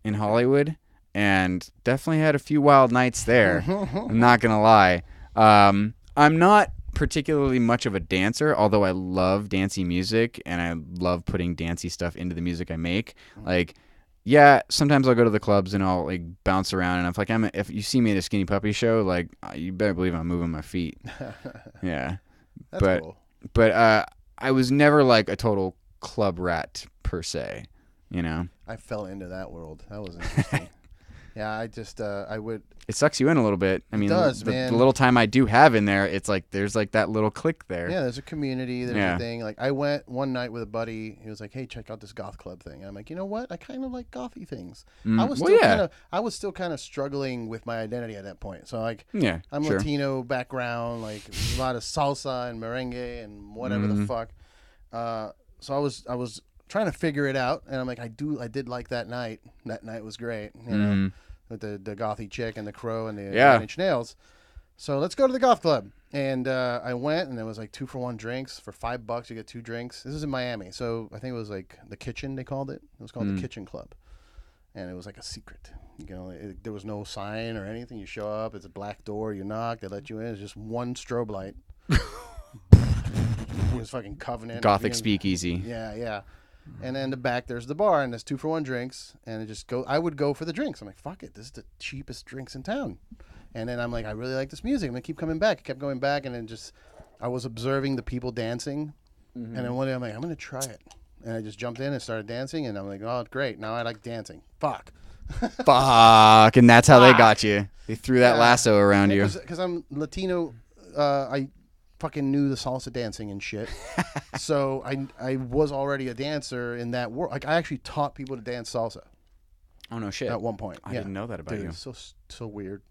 in Hollywood, and definitely had a few wild nights there. I'm not going to lie. I'm not particularly much of a dancer, although I love dancey music and I love putting dancey stuff into the music I make. Like, yeah, sometimes I'll go to the clubs and I'll like bounce around, and I'm like, if you see me at a Skinny Puppy show, like you better believe I'm moving my feet. Yeah, that's cool. But I was never like a total club rat per se. You know, I fell into that world. That was interesting. Yeah, I just I would. It sucks you in a little bit. I mean, man. The little time I do have in there, it's like there's like that little click there. Yeah, there's a community. There's a thing. Like I went one night with a buddy. He was like, "Hey, check out this goth club thing." And I'm like, you know what? I kind of like gothy things. I was still kind of struggling with my identity at that point. So like, I'm Latino background, like a lot of salsa and merengue and whatever the fuck. So I was trying to figure it out, and I'm like, I did like that night. That night was great, you know, with the gothy chick and the crow and the 9-inch nails. So let's go to the goth club. And I went, and there was like 2-for-1 drinks for $5. You get 2 drinks. This is in Miami, so I think it was like the Kitchen. They called it. It was called the Kitchen Club, and it was like a secret. You know, there was no sign or anything. You show up, it's a black door. You knock, they let you in. It's just one strobe light. It was fucking Covenant. Gothic speakeasy. Yeah. And then in the back, there's the bar, and there's 2-for-1 drinks, and I would go for the drinks. I'm like, fuck it, this is the cheapest drinks in town. And then I'm like, I really like this music. I'm gonna keep coming back. I kept going back, and then I was observing the people dancing, and then one day I'm like, I'm gonna try it, and I just jumped in and started dancing, and I'm like, oh, great, now I like dancing. Fuck, and that's how they got you. They threw that lasso around you. Because I'm Latino, I fucking knew the salsa dancing and shit. So I was already a dancer in that world. Like I actually taught people to dance salsa. Oh no shit. At one point. I didn't know that about you. So weird.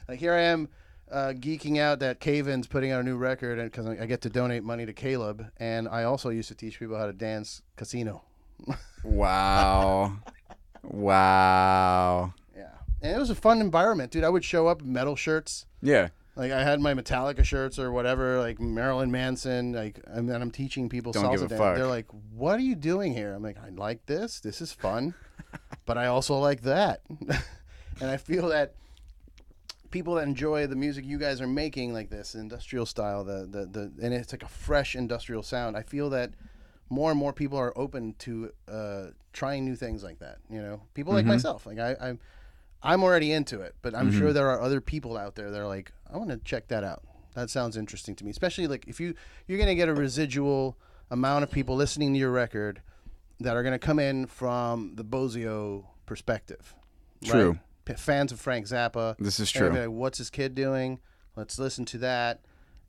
Like here I am geeking out that Caven's putting out a new record, and because I get to donate money to Caleb, and I also used to teach people how to dance casino. Wow. Wow. Yeah. And it was a fun environment, dude. I would show up in metal shirts. Yeah. Like I had my Metallica shirts or whatever, like Marilyn Manson, like, and then I'm teaching people Don't salsa give a dance. fuck. They're like, "What are you doing here?" I'm like, "I like this. This is fun, but I also like that." And I feel that people that enjoy the music you guys are making, like this industrial style, and it's like a fresh industrial sound. I feel that more and more people are open to trying new things like that. You know, people like myself. Like I'm already into it, but I'm sure there are other people out there that are like, I want to check that out. That sounds interesting to me. Especially like if you're going to get a residual amount of people listening to your record that are going to come in from the Bozio perspective. True. Right? Fans of Frank Zappa. This is true. Like, what's this kid doing? Let's listen to that.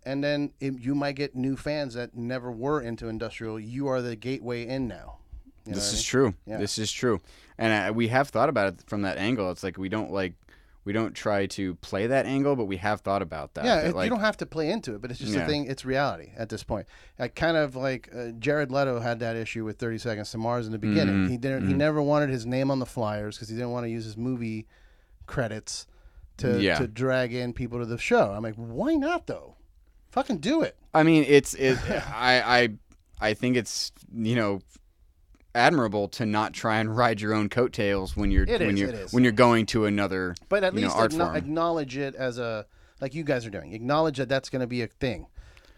And then you might get new fans that never were into industrial. You are the gateway in now. This is true. Yeah. This is true. And we have thought about it from that angle. It's like we don't try to play that angle, but we have thought about that. Yeah, like, you don't have to play into it, but it's just a thing. It's reality at this point. I kind of like Jared Leto had that issue with 30 Seconds to Mars in the beginning. He didn't. He never wanted his name on the flyers because he didn't want to use his movie credits to drag in people to the show. I'm like, why not though? Fucking do it. I mean, I think it's admirable to not try and ride your own coattails when you're going to another but at least art form. Acknowledge it as like you guys are doing. Acknowledge that that's going to be a thing,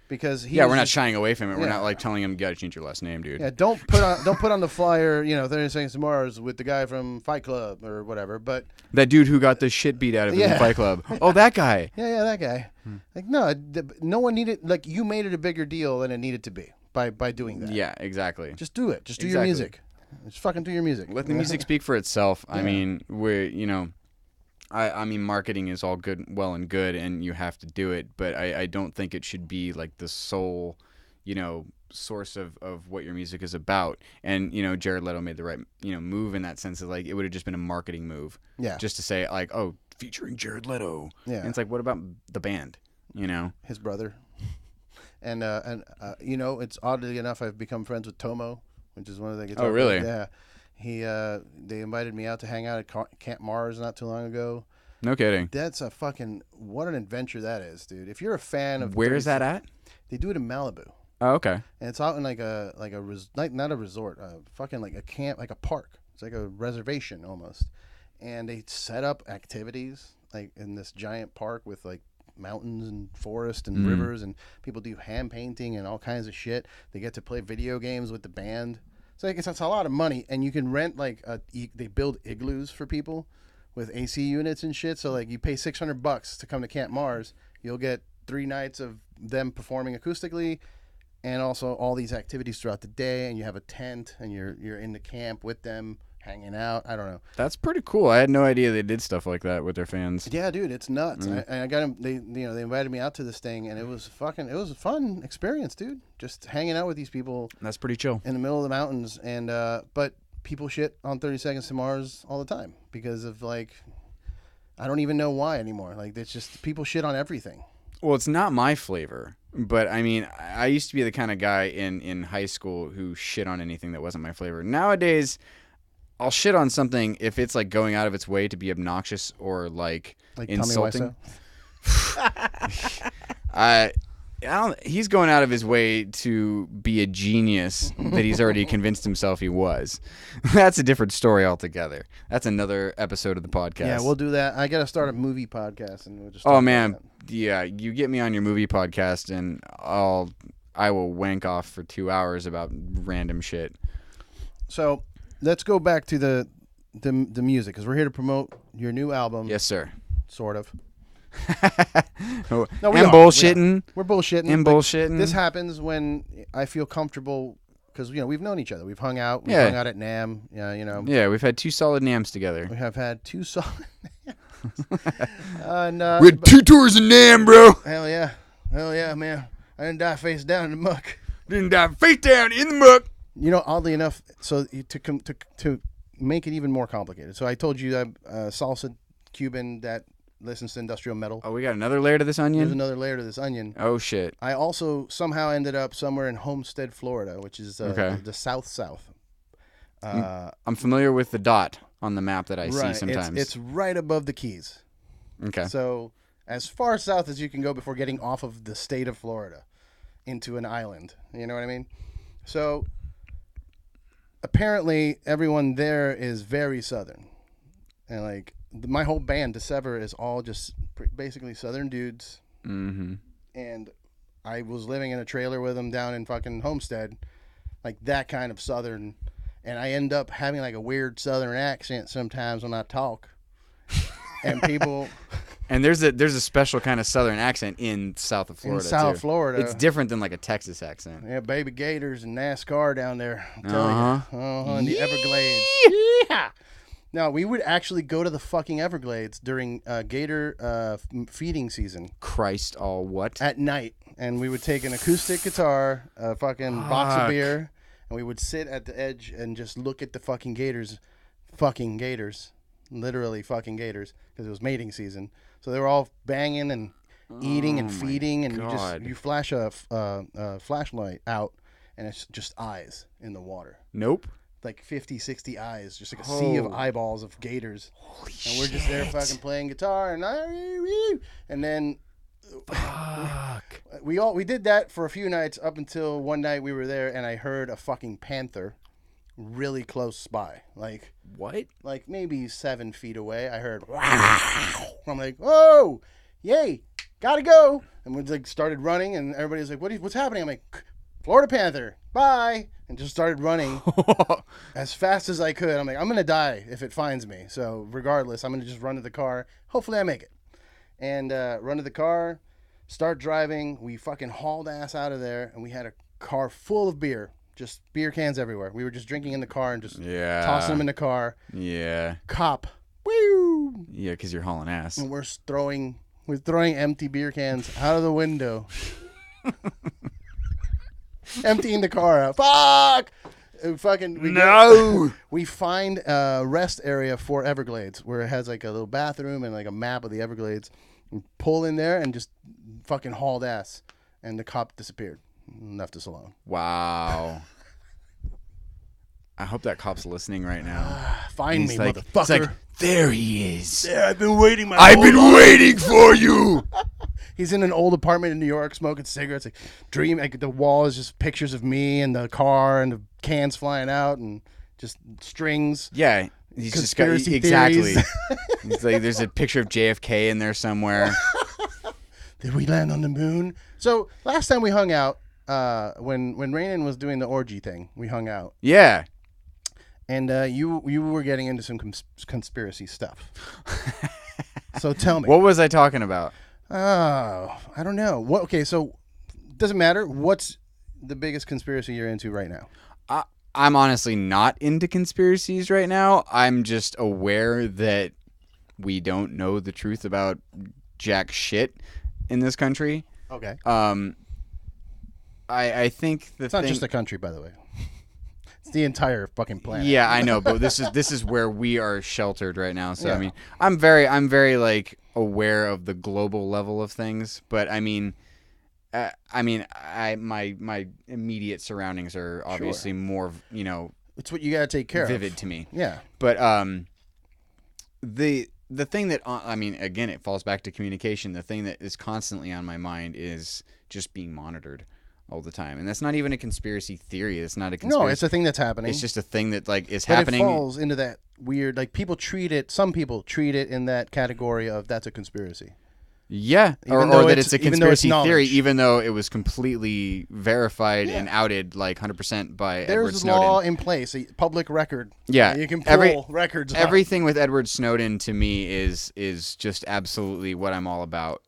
because we're not shying away from it. We're not like telling him you got to change your last name, dude. Yeah, don't put on the flyer 30 Seconds to Mars with the guy from Fight Club or whatever. But that dude who got the shit beat out of him in Fight Club. Oh, that guy. Yeah, that guy. Like no one needed, like, you made it a bigger deal than it needed to be by doing that. Yeah, exactly. Just do it. Just do your music. Just fucking do your music. Let the music speak for itself. Yeah. I mean, I mean, marketing is all well and good, and you have to do it, but I don't think it should be like the sole, source of what your music is about. And, Jared Leto made the right, move in that sense of like, it would have just been a marketing move. Yeah. Just to say like, oh, featuring Jared Leto. Yeah. And it's like, what about the band? His brother. And it's oddly enough, I've become friends with Tomo, which is one of the guitar. Oh, really? Yeah. They invited me out to hang out at Camp Mars not too long ago. No kidding. That's what an adventure that is, dude. If you're a fan of Where is that at? They do it in Malibu. Oh, okay. And it's out in not a resort, fucking like a camp, like a park. It's like a reservation almost. And they set up activities like in this giant park with like mountains and forest and rivers, and people do hand painting and all kinds of shit. They get to play video games with the band. So it's a lot of money, and you can rent they build igloos for people with AC units and shit. So like you pay $600 to come to Camp Mars, you'll get 3 nights of them performing acoustically, and also all these activities throughout the day. And you have a tent, and you're in the camp with them, hanging out. I don't know. That's pretty cool. I had no idea they did stuff like that with their fans. Yeah, dude, it's nuts. I got them. They invited me out to this thing, and it was a fun experience, dude. Just hanging out with these people. That's pretty chill. In the middle of the mountains, and but people shit on 30 Seconds to Mars all the time because of like, I don't even know why anymore. Like, it's just people shit on everything. Well, it's not my flavor, but I mean, I used to be the kind of guy in high school who shit on anything that wasn't my flavor. Nowadays, I'll shit on something if it's like going out of its way to be obnoxious or like insulting. He's going out of his way to be a genius that he's already convinced himself he was. That's a different story altogether. That's another episode of the podcast. Yeah, we'll do that. I got to start a movie podcast, and we'll just. Oh man, yeah, you get me on your movie podcast, and I will wank off for 2 hours about random shit. So let's go back to the music, because we're here to promote your new album. Yes, sir. Sort of. No, and bullshitting. We're bullshitting. And bullshitting. This happens when I feel comfortable, because we've known each other. We've hung out. We've hung out at NAMM. Yeah, we've had 2 solid NAMMs together. We have had 2 solid NAMMs. We had 2 tours in NAMM, bro. Hell yeah, man. I didn't die face down in the muck. Didn't die face down in the muck. Oddly enough, so to make it even more complicated. So I told you I'm a salsa Cuban that listens to industrial metal. Oh, we got another layer to this onion? There's another layer to this onion. Oh, shit. I also somehow ended up somewhere in Homestead, Florida, which is the south. I'm familiar with the dot on the map that I see sometimes. It's right above the Keys. Okay. So as far south as you can go before getting off of the state of Florida into an island. You know what I mean? So apparently everyone there is very southern. And like my whole band, Dissever, is all just basically southern dudes. Mm-hmm. And I was living in a trailer with them down in fucking Homestead, like that kind of southern. And I end up having like a weird southern accent sometimes when I talk. And people... And there's a special kind of southern accent in south of Florida. In South Florida. It's different than like a Texas accent. Yeah, baby gators and NASCAR down there. I'm telling you. In the Everglades. Yeah. No, we would actually go to the fucking Everglades during gator feeding season. Christ all what? At night. And we would take an acoustic guitar, a fucking box of beer, and we would sit at the edge and just look at the fucking gators. Fucking gators. Literally fucking gators. Because it was mating season. So they were all banging and eating and feeding. And you flash a flashlight out, and it's just eyes in the water. Nope. Like 50, 60 eyes, just like a sea of eyeballs of gators. Holy shit. And we're just there fucking playing guitar, and then we did that for a few nights up until one night we were there and I heard a fucking panther really close by. Like what? Like maybe 7 feet away. I heard wow. I'm like, whoa, yay, gotta go. And we like started running and everybody's like, what's happening? I'm like, Florida panther, bye. And just started running as fast as I could. I'm like, I'm going to die if it finds me. So regardless, I'm going to just run to the car. Hopefully I make it. And run to the car, start driving. We fucking hauled ass out of there. And we had a car full of beer. Just beer cans everywhere. We were just drinking in the car and just tossing them in the car. Yeah. Cop. Woo! dude. Yeah, because you're hauling ass. And we're throwing empty beer cans out of the window. Emptying the car out. Fuck! We find a rest area for Everglades where it has like a little bathroom and like a map of the Everglades. We pull in there and just fucking hauled ass. And the cop disappeared and left us alone. Wow. I hope that cop's listening right now. Find me, like, motherfucker. It's like, there he is. There, I've been waiting waiting for you. He's in an old apartment in New York smoking cigarettes. Like the wall is just pictures of me and the car and the cans flying out and just strings. Yeah. He's just got exactly. He's like, there's a picture of JFK in there somewhere. Did we land on the moon? So last time we hung out, when Rainan was doing the orgy thing, we hung out. Yeah. And you were getting into some conspiracy stuff. So tell me. What was I talking about? Oh, I don't know. Okay, so doesn't matter. What's the biggest conspiracy you're into right now? I'm honestly not into conspiracies right now. I'm just aware that we don't know the truth about jack shit in this country. Okay. I think it's not just the country, by the way. It's the entire fucking planet. Yeah, I know, but this is where we are sheltered right now. So yeah. I mean, I'm very like aware of the global level of things, but I mean, my immediate surroundings are obviously more, it's what you got to take care vivid to me. Yeah. But the thing that again, it falls back to communication. The thing that is constantly on my mind is just being monitored all the time, and that's not even a conspiracy theory. It's not a conspiracy. No, it's a thing that's happening. It's just a thing that is but happening. It falls into that weird, like some people treat it in that category of that's a conspiracy. Yeah, or that it's a conspiracy theory, even though it was completely verified and outed like 100% by Edward Snowden. There's law in place, a public record. Yeah, you can pull records. Everything with Edward Snowden to me is just absolutely what I'm all about.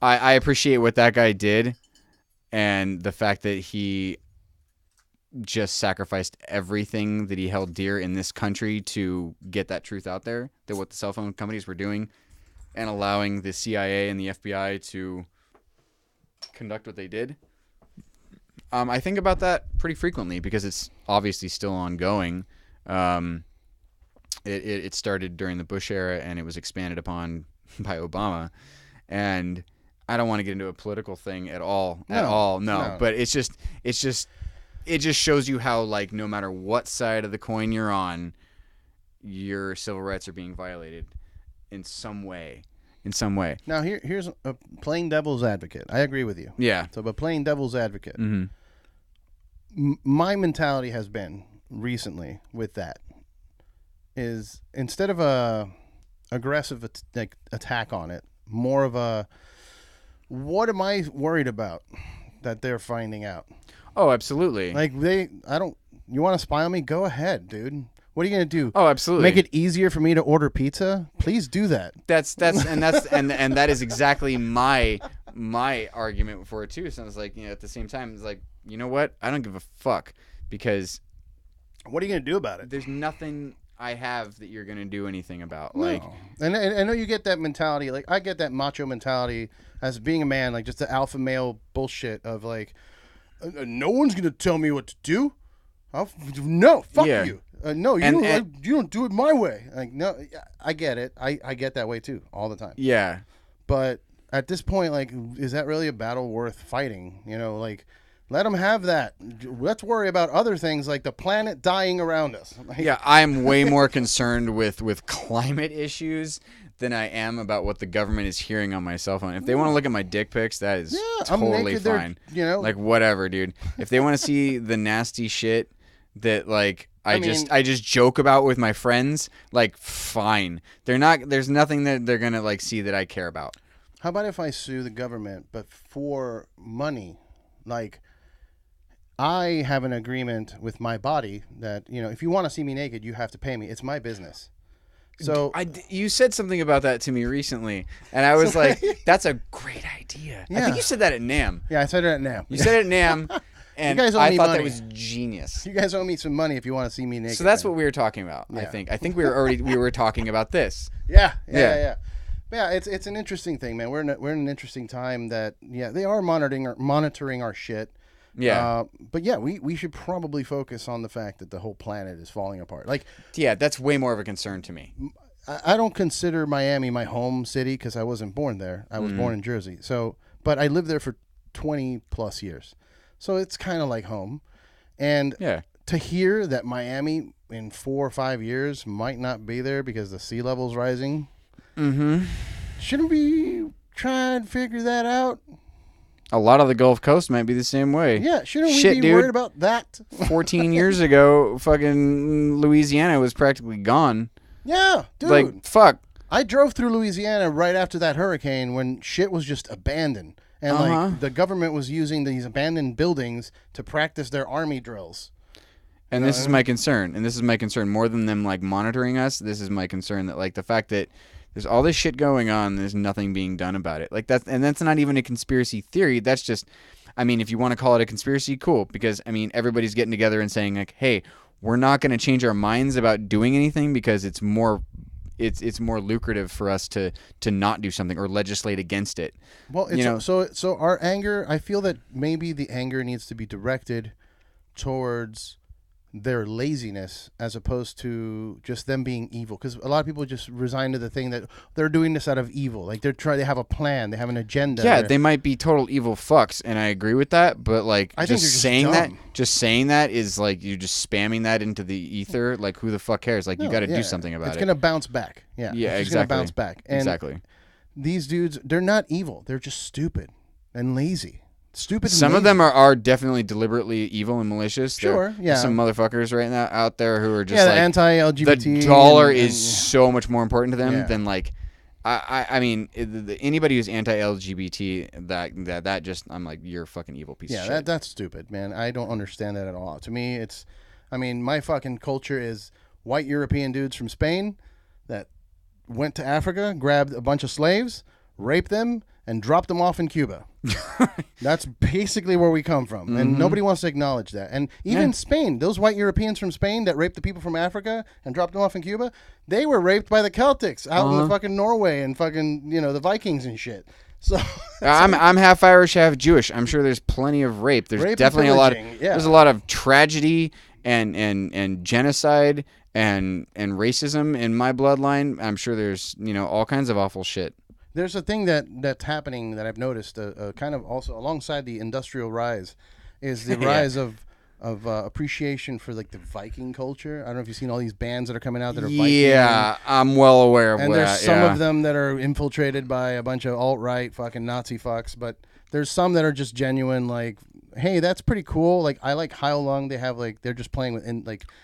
I appreciate what that guy did, and the fact that he just sacrificed everything that he held dear in this country to get that truth out there, that what the cell phone companies were doing, and allowing the CIA and the FBI to conduct what they did. I think about that pretty frequently because it's obviously still ongoing. It started during the Bush era, and it was expanded upon by Obama, and I don't want to get into a political thing at all. No. But it just shows you how, like, no matter what side of the coin you're on, your civil rights are being violated in some way. Now here's a plain devil's advocate. I agree with you. Yeah. So, but plain devil's advocate. Mm-hmm. My mentality has been recently with that is instead of a aggressive attack on it, more of a what am I worried about that they're finding out? Oh, absolutely. Like you want to spy on me? Go ahead, dude. What are you going to do? Oh, absolutely. Make it easier for me to order pizza? Please do that. And that is exactly my argument for it too. So it's like, at the same time, it's like, you know what? I don't give a fuck because what are you going to do about it? There's nothing I have that you're going to do anything about. No. Like, and I know you get that mentality. Like, I get that macho mentality as being a man, like just the alpha male bullshit of like, no one's going to tell me what to do. No, fuck you. No, you don't do it my way. Like, no, I get it. I get that way too all the time. Yeah. But at this point, like, is that really a battle worth fighting? Like, let them have that. Let's worry about other things like the planet dying around us. Yeah, I'm way more concerned with climate issues than I am about what the government is hearing on my cell phone. If they want to look at my dick pics, that is totally fine. Like, whatever, dude. If they want to see the nasty shit that, like, I just joke about with my friends, like, fine. There's nothing that they're gonna like see that I care about. How about if I sue the government, but for money? Like, I have an agreement with my body that, if you want to see me naked, you have to pay me. It's my business. So you said something about that to me recently, and I was like, that's a great idea. Yeah. I think you said that at NAMM. Yeah, I said it at NAMM. You said it at NAMM. And you guys owe I me thought money. that was genius. You guys owe me some money if you want to see me naked. So that's what we were talking about. Yeah. I think we were talking about this. Yeah. It's an interesting thing, man. We're in an interesting time that they are monitoring our shit. Yeah. But yeah, we should probably focus on the fact that the whole planet is falling apart. Like, yeah, that's way more of a concern to me. I don't consider Miami my home city because I wasn't born there. I was born in Jersey. So, but I lived there for 20 plus years. So it's kind of like home. And to hear that Miami in 4 or 5 years might not be there because the sea level's rising. Mm-hmm. Shouldn't we try and figure that out? A lot of the Gulf Coast might be the same way. Yeah, shouldn't we be worried about that? 14 years ago, fucking Louisiana was practically gone. Yeah, dude. Like, fuck. I drove through Louisiana right after that hurricane when shit was just abandoned. And like the government was using these abandoned buildings to practice their army drills. And this is my concern. And this is my concern more than them like monitoring us. This is my concern that like the fact that there's all this shit going on, there's nothing being done about it. Like that's not even a conspiracy theory. That's just, I mean, if you want to call it a conspiracy, cool. Because I mean, everybody's getting together and saying like, hey, we're not going to change our minds about doing anything because it's more lucrative for us to not do something or legislate against it. Well, it's, so our anger, I feel that maybe the anger needs to be directed towards their laziness as opposed to just them being evil, because a lot of people just resign to the thing that they're doing this out of evil. Like they have a plan, they have an agenda. Yeah, they might be total evil fucks, and I agree with that. But like, I think saying that is like you're just spamming that into the ether. Like, who the fuck cares? Like, you got to do something about it. It's gonna bounce back. Yeah, it's gonna bounce back. And exactly. These dudes, they're not evil. They're just stupid and lazy. Some of them are definitely deliberately evil and malicious. Sure, There's some motherfuckers right now out there who are just the anti-LGBT. The dollar is so much more important to them than like, I mean, anybody who's anti-LGBT, that just, I'm like, you're a fucking evil piece of shit. Yeah, that's stupid, man. I don't understand that at all. To me, my fucking culture is white European dudes from Spain that went to Africa, grabbed a bunch of slaves, raped them, and dropped them off in Cuba. That's basically where we come from. And nobody wants to acknowledge that. And even Spain, those white Europeans from Spain that raped the people from Africa and dropped them off in Cuba, they were raped by the Celtics out in the fucking Norway and fucking, the Vikings and shit. So I'm half Irish, half Jewish. I'm sure there's plenty of rape. There's definitely there's a lot of tragedy and genocide and racism in my bloodline. I'm sure there's, all kinds of awful shit. There's a thing that's happening that I've noticed, kind of also alongside the industrial rise, is the rise of appreciation for like the Viking culture. I don't know if you've seen all these bands that are coming out that are Viking. Yeah, I'm well aware of that. And there's some of them that are infiltrated by a bunch of alt-right fucking Nazi fucks, but there's some that are just genuine, like, hey, that's pretty cool. Like, I like how long they have, like, they're just playing with,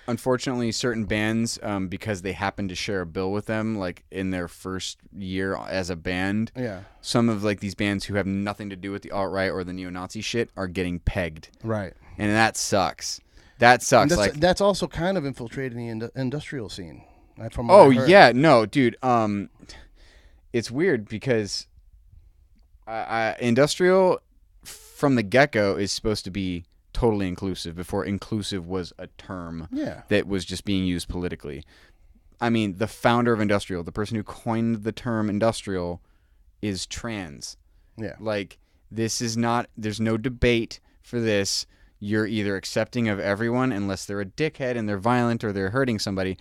Unfortunately, certain bands, because they happen to share a bill with them, like, in their first year as a band, some of, like, these bands who have nothing to do with the alt-right or the neo-Nazi shit are getting pegged. Right. And that sucks. That sucks. That's also kind of infiltrated the industrial scene. From yeah. No, dude. It's weird because industrial from the get-go is supposed to be totally inclusive before inclusive was a term that was just being used politically. I mean, the founder of industrial, the person who coined the term industrial, is trans. Yeah. Like, this is not, there's no debate for this. You're either accepting of everyone, unless they're a dickhead and they're violent or they're hurting somebody.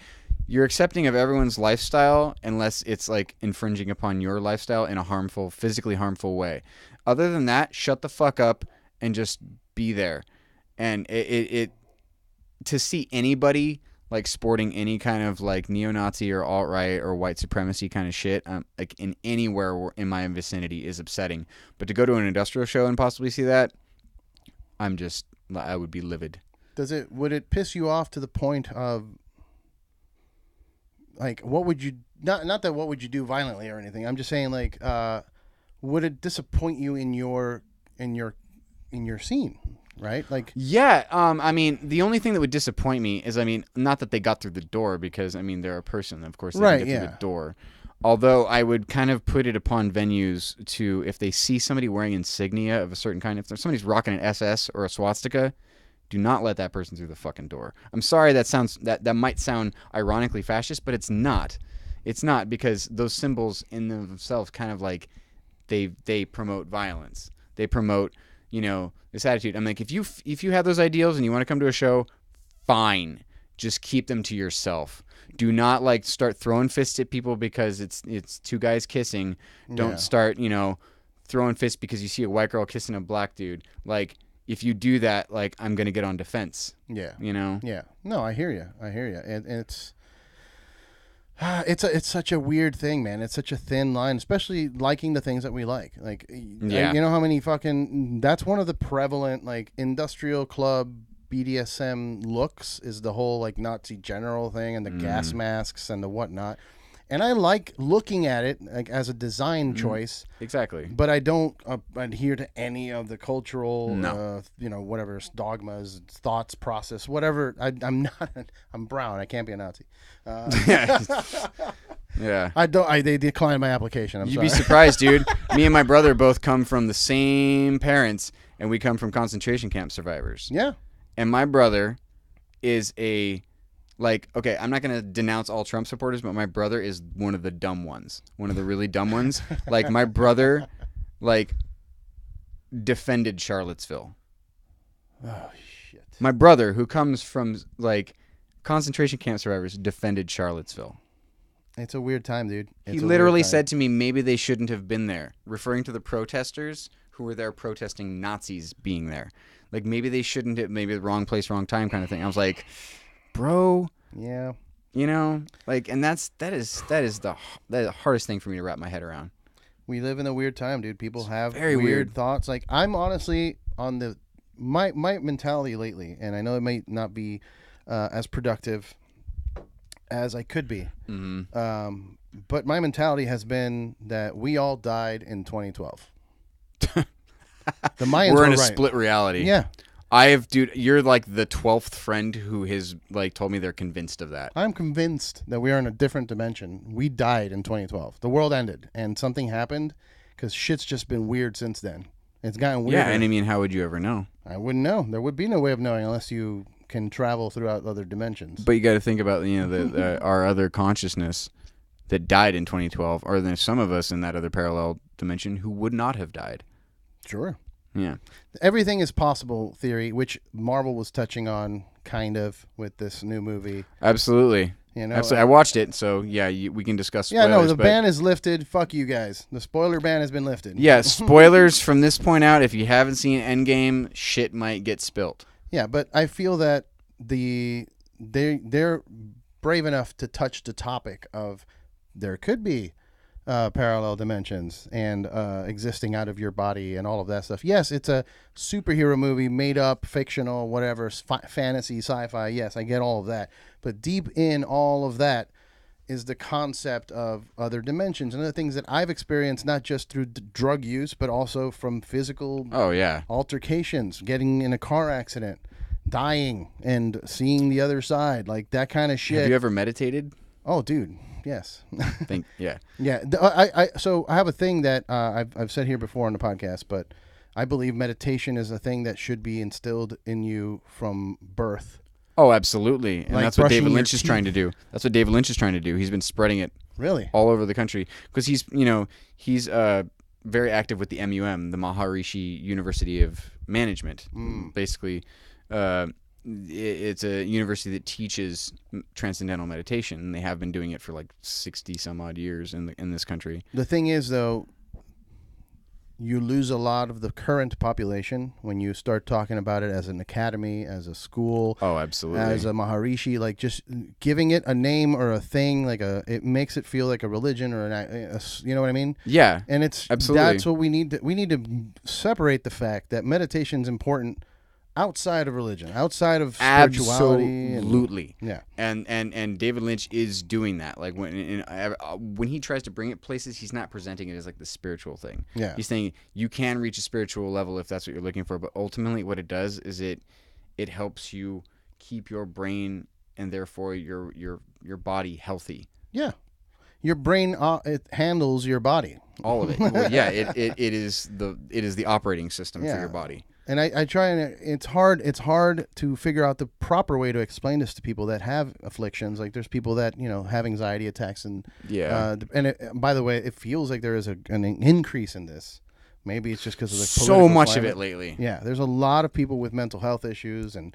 You're accepting of everyone's lifestyle unless it's like infringing upon your lifestyle in a physically harmful way. Other than that, shut the fuck up and just be there. And it to see anybody like sporting any kind of like neo-Nazi or alt-right or white supremacy kind of shit, like in anywhere in my vicinity is upsetting. But to go to an industrial show and possibly see that, I would be livid. Would it piss you off to the point of like, what would you, not that what would you do violently or anything. I'm just saying, like, would it disappoint you in your scene, right? Like, yeah. I mean, the only thing that would disappoint me is, I mean, not that they got through the door, because I mean, they're a person, of course, they can get through the door. Although I would kind of put it upon venues to, if they see somebody wearing insignia of a certain kind, if somebody's rocking an SS or a swastika, do not let that person through the fucking door. I'm sorry that might sound ironically fascist, but it's not. It's not, because those symbols in themselves kind of like they promote violence. They promote, this attitude. I'm like, if you have those ideals and you want to come to a show, fine. Just keep them to yourself. Do not like start throwing fists at people because it's two guys kissing. Don't start, throwing fists because you see a white girl kissing a black dude. Like, if you do that, like, I'm going to get on defense. Yeah. Yeah. No, I hear you. And it's such a weird thing, man. It's such a thin line, especially liking the things that we like. Like, yeah. You know how many that's one of the prevalent, like, industrial club BDSM looks is the whole, like, Nazi general thing and the gas masks and the whatnot. And I like looking at it, like, as a design choice. Exactly. But I don't adhere to any of the cultural, No. whatever, dogmas, thoughts, process, whatever. I'm not. I'm brown. I can't be a Nazi. Yeah. They declined my application. You'd be surprised, dude. Me and my brother both come from the same parents, and we come from concentration camp survivors. Yeah. And my brother is okay, I'm not going to denounce all Trump supporters, but my brother is one of the dumb ones. One of the really dumb ones. Like, my brother, defended Charlottesville. Oh, shit. My brother, who comes from, concentration camp survivors, defended Charlottesville. It's a weird time, dude. He literally said to me, maybe they shouldn't have been there, referring to the protesters who were there protesting Nazis being there. Like, maybe they shouldn't have, maybe the wrong place, wrong time kind of thing. I was like, bro. Yeah. And that is the hardest thing for me to wrap my head around. We live in a weird time, dude. People have very weird thoughts. Like, I'm honestly on my mentality lately, and I know it might not be as productive as I could be. Mm-hmm. But my mentality has been that we all died in 2012. The Mayans We're in were a right. split reality. Yeah. Dude, you're like the 12th friend who has told me they're convinced of that. I'm convinced that we are in a different dimension. We died in 2012. The world ended, and something happened because shit's just been weird since then. It's gotten weirder. Yeah, and I mean, how would you ever know? I wouldn't know. There would be no way of knowing unless you can travel throughout other dimensions. But you got to think about our other consciousness that died in 2012, or there's some of us in that other parallel dimension who would not have died. Sure. Yeah. Everything is possible theory, which Marvel was touching on kind of with this new movie. Absolutely. Absolutely. I watched it, so yeah, we can discuss spoilers. Yeah, no, the ban is lifted. Fuck you guys. The spoiler ban has been lifted. Yeah, spoilers from this point out. If you haven't seen Endgame, shit might get spilt. Yeah, but I feel that they're brave enough to touch the topic of there could be parallel dimensions and existing out of your body and all of that stuff. Yes, it's a superhero movie, made up, fictional, whatever, fantasy, sci-fi. Yes, I get all of that. But deep in all of that is the concept of other dimensions and other things that I've experienced, not just through drug use, but also from physical altercations, getting in a car accident, dying, and seeing the other side, like that kind of shit. Have you ever meditated? Oh, dude. Yes. Yeah. Yeah. So I have a thing that I've said here before on the podcast, but I believe meditation is a thing that should be instilled in you from birth. Oh, absolutely. And like that's what David Lynch your is trying to do. That's what David Lynch is trying to do. He's been spreading it really all over the country because he's very active with the MUM, the Maharishi University of Management. Basically, it's a university that teaches transcendental meditation, and they have been doing it for like 60 some odd years in this country. The thing is, though, you lose a lot of the current population when you start talking about it as an academy, as a school. Oh, absolutely. As a Maharishi, like just giving it a name or a thing, it makes it feel like a religion or you know what I mean? Yeah. And it's absolutely. That's what we need to separate the fact that meditation is important outside of religion, outside of spirituality. Absolutely. Yeah. And David Lynch is doing that. Like when he tries to bring it places, he's not presenting it as like the spiritual thing. Yeah. He's saying you can reach a spiritual level if that's what you're looking for, but ultimately what it does is it helps you keep your brain and therefore your body healthy. Yeah. your brain it handles your body. All of it. Well, yeah, it is the operating system for your body. And I try, and it's hard to figure out the proper way to explain this to people that have afflictions. Like there's people that, have anxiety attacks, and by the way, it feels like there is an increase in this. Maybe it's just because of the so much climate. of it lately. Yeah, there's a lot of people with mental health issues, and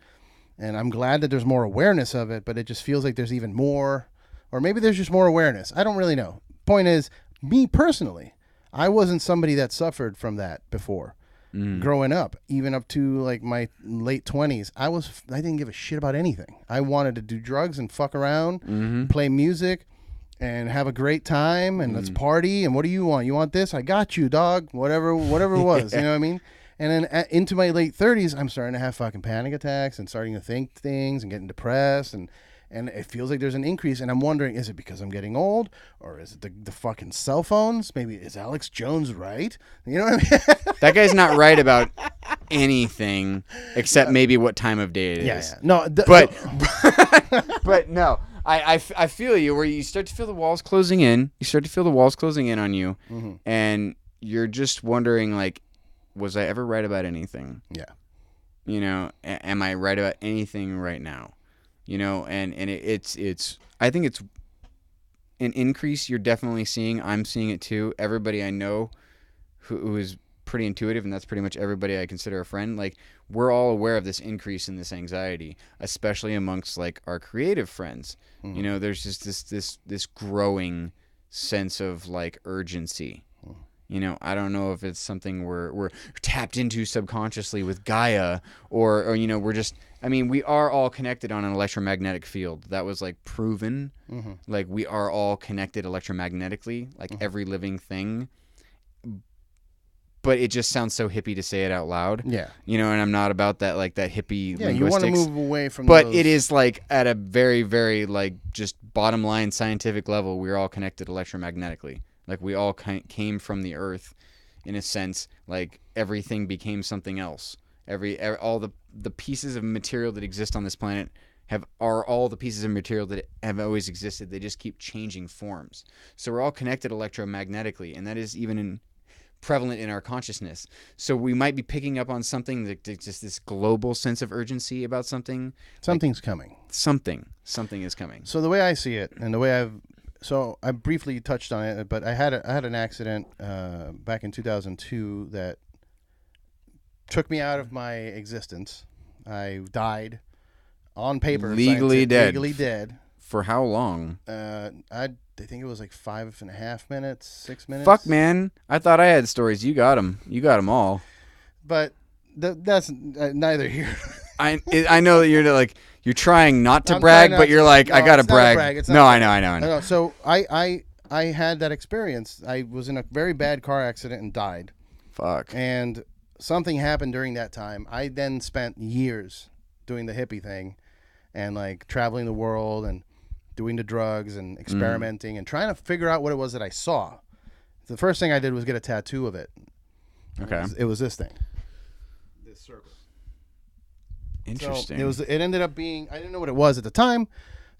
I'm glad that there's more awareness of it, but it just feels like there's even more, or maybe there's just more awareness. I don't really know. Point is, me personally, I wasn't somebody that suffered from that before. Growing up, even up to like my late 20s, I didn't give a shit about anything. I wanted to do drugs and fuck around, play music, and have a great time, and let's party. And what do you want? You want this? I got you, dog. Whatever it was. You know what I mean? And then into my late 30s, I'm starting to have fucking panic attacks and starting to think things and getting depressed, and it feels like there's an increase, and I'm wondering, is it because I'm getting old, or is it the fucking cell phones? Maybe is Alex Jones right? You know what I mean? That guy's not right about anything except maybe what time of day it is. Yeah. No, but no, I feel you, where you start to feel the walls closing in. You start to feel the walls closing in on you, and you're just wondering, like, was I ever right about anything? Yeah. Am I right about anything right now? And it's I think it's an increase you're definitely seeing. I'm seeing it too. Everybody I know who is pretty intuitive, and that's pretty much everybody I consider a friend, like, we're all aware of this increase in this anxiety, especially amongst like our creative friends. There's just this growing sense of like urgency. I don't know if it's something we're tapped into subconsciously with Gaia, or we're just, we are all connected on an electromagnetic field. That was like proven. Like we are all connected electromagnetically, like every living thing. But it just sounds so hippie to say it out loud. Yeah. And I'm not about that, like that hippie linguistics. You want to move away from But those. it is like at a very, very like just bottom line scientific level, we're all connected electromagnetically. Like we all came from the earth, in a sense. Like everything became something else. All the pieces of material that exist on this planet are all the pieces of material that have always existed. They just keep changing forms. So we're all connected electromagnetically, and that is even prevalent in our consciousness. So we might be picking up on something that just this global sense of urgency about something. Something's coming. Something is coming. So the way I see it, and the way I briefly touched on it, but I had an accident back in 2002 that took me out of my existence. I died on paper. Legally dead. For how long? I think it was like 5.5 minutes, 6 minutes. Fuck, man. I thought I had stories. You got them. You got them all. But that's neither here. I know that you're trying not to brag, but you're like, I gotta brag. No, I know. So I had that experience. I was in a very bad car accident and died. Fuck. And something happened during that time. I then spent years doing the hippie thing, and like traveling the world and doing the drugs and experimenting and trying to figure out what it was that I saw. The first thing I did was get a tattoo of it. Okay. It was this thing. This circle. Interesting. So it ended up being, I didn't know what it was at the time.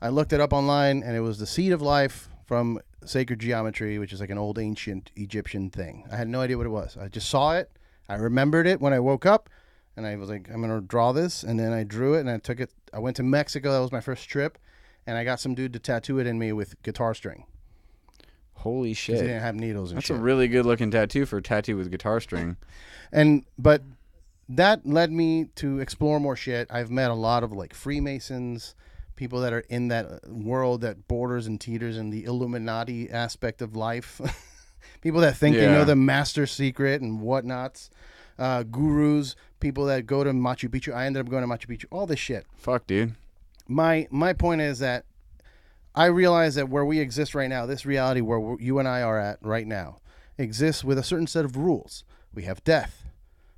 I looked it up online, and it was the seed of life from sacred geometry, which is like an old ancient Egyptian thing. I had no idea what it was. I just saw it. I remembered it when I woke up, and I was like, I'm going to draw this. And then I drew it, and I took it. I went to Mexico. That was my first trip. And I got some dude to tattoo it in me with guitar string. Holy shit. They didn't have needles and shit. That's a really good looking tattoo for a tattoo with guitar string. But that led me to explore more shit. I've met a lot of like Freemasons, people that are in that world that borders and teeters in the Illuminati aspect of life. People that think they know the master secret and whatnots. Gurus, people that go to Machu Picchu. I ended up going to Machu Picchu. All this shit. Fuck, dude. My point is that I realize that where we exist right now, this reality where you and I are at right now, exists with a certain set of rules. We have death.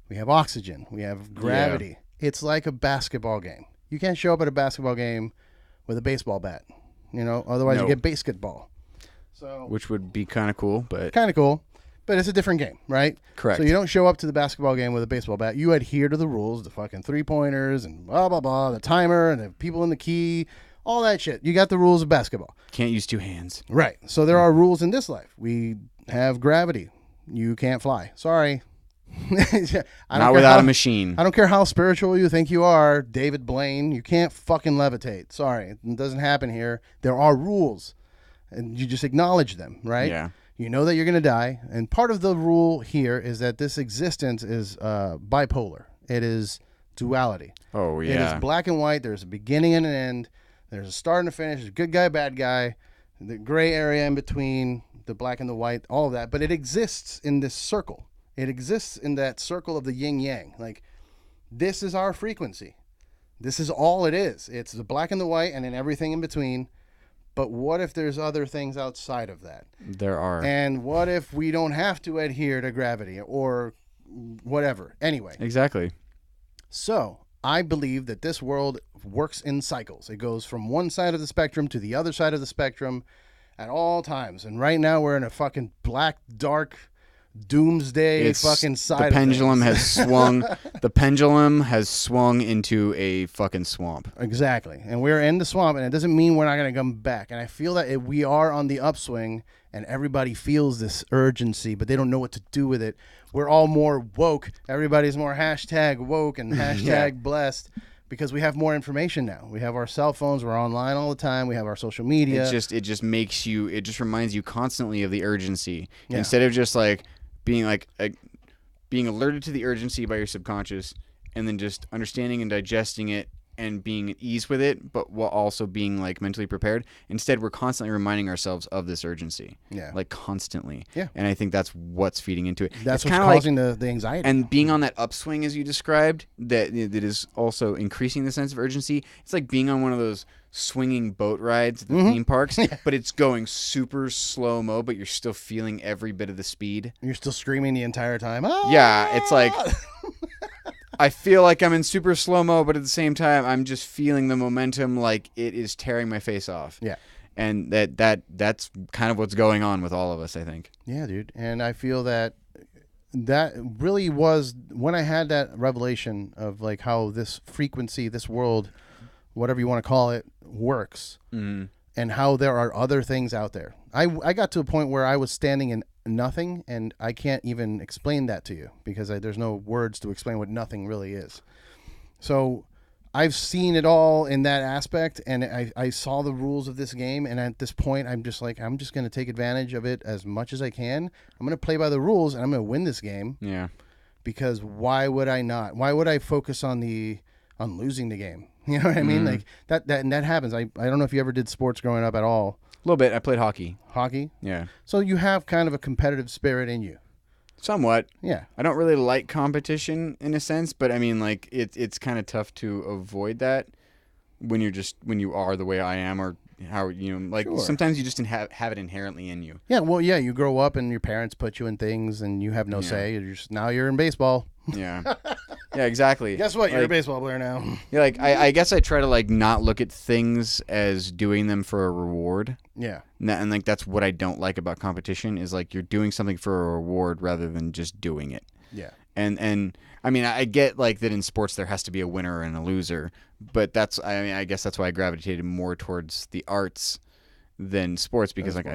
We have oxygen. We have gravity. Yeah. It's like a basketball game. You can't show up at a basketball game with a baseball bat. Otherwise you get basketball. So, which would be kind of cool, but it's a different game, right? Correct. So you don't show up to the basketball game with a baseball bat. You adhere to the rules, the fucking 3-pointers and blah, blah, blah, the timer and the people in the key, all that shit. You got the rules of basketball. Can't use two hands. Right. So there are rules in this life. We have gravity. You can't fly. Sorry. Not without a machine. I don't care how spiritual you think you are, David Blaine. You can't fucking levitate. Sorry. It doesn't happen here. There are rules. And you just acknowledge them, right? Yeah. You know that you're going to die. And part of the rule here is that this existence is bipolar. It is duality. Oh, yeah. It is black and white. There's a beginning and an end. There's a start and a finish. There's a good guy, bad guy. The gray area in between, the black and the white, all of that. But it exists in this circle. It exists in that circle of the yin-yang. Like, this is our frequency. This is all it is. It's the black and the white and then everything in between. But what if there's other things outside of that? There are. And what if we don't have to adhere to gravity or whatever? Anyway. Exactly. So I believe that this world works in cycles. It goes from one side of the spectrum to the other side of the spectrum at all times. And right now we're in a fucking black, dark, doomsday fucking side. The pendulum of has swung. The pendulum has swung into a fucking swamp. Exactly. And we're in the swamp, and it doesn't mean we're not going to come back. And I feel that we are on the upswing, and everybody feels this urgency, but they don't know what to do with it. We're all more woke. Everybody's more hashtag woke and hashtag blessed because we have more information now. We have our cell phones. We're online all the time. We have our social media. It just makes you. It just reminds you constantly of the urgency instead of just like being being alerted to the urgency by your subconscious, and then just understanding and digesting it and being at ease with it, but while also being like mentally prepared. Instead, we're constantly reminding ourselves of this urgency. Yeah. Like constantly. Yeah. And I think that's what's feeding into it. That's what's causing the anxiety. And being on that upswing, as you described, that is also increasing the sense of urgency. It's like being on one of those swinging boat rides at the theme parks, but it's going super slow-mo, but you're still feeling every bit of the speed. You're still screaming the entire time. Ah! Yeah, it's like I feel like I'm in super slow-mo, but at the same time, I'm just feeling the momentum like it is tearing my face off. Yeah. And that's kind of what's going on with all of us, I think. Yeah, dude. And I feel that really was when I had that revelation of like how this frequency, this world, whatever you want to call it, works, and how there are other things out there. I got to a point where I was standing in nothing, and I can't even explain that to you because there's no words to explain what nothing really is. So I've seen it all in that aspect, and I saw the rules of this game, and at this point I'm just going to take advantage of it as much as I can. I'm going to play by the rules, and I'm going to win this game. Yeah. Because why would I not? Why would I focus on losing the game? You know what I mean? Like that happens. I don't know if you ever did sports growing up at all. A little bit. I played hockey. Hockey? Yeah. So you have kind of a competitive spirit in you. Somewhat. Yeah. I don't really like competition in a sense, but I mean, like it's kind of tough to avoid that when you are the way I am, or how sometimes you just have it inherently in you. Yeah. Well, yeah. You grow up and your parents put you in things, and you have no say. Now you're in baseball. Yeah. Yeah. Exactly. Guess what? You're a baseball player now. Yeah. Like I guess I try to like not look at things as doing them for a reward. Yeah. And like that's what I don't like about competition is like you're doing something for a reward rather than just doing it. Yeah. And I mean I get like that in sports there has to be a winner and a loser, but I guess that's why I gravitated more towards the arts than sports because like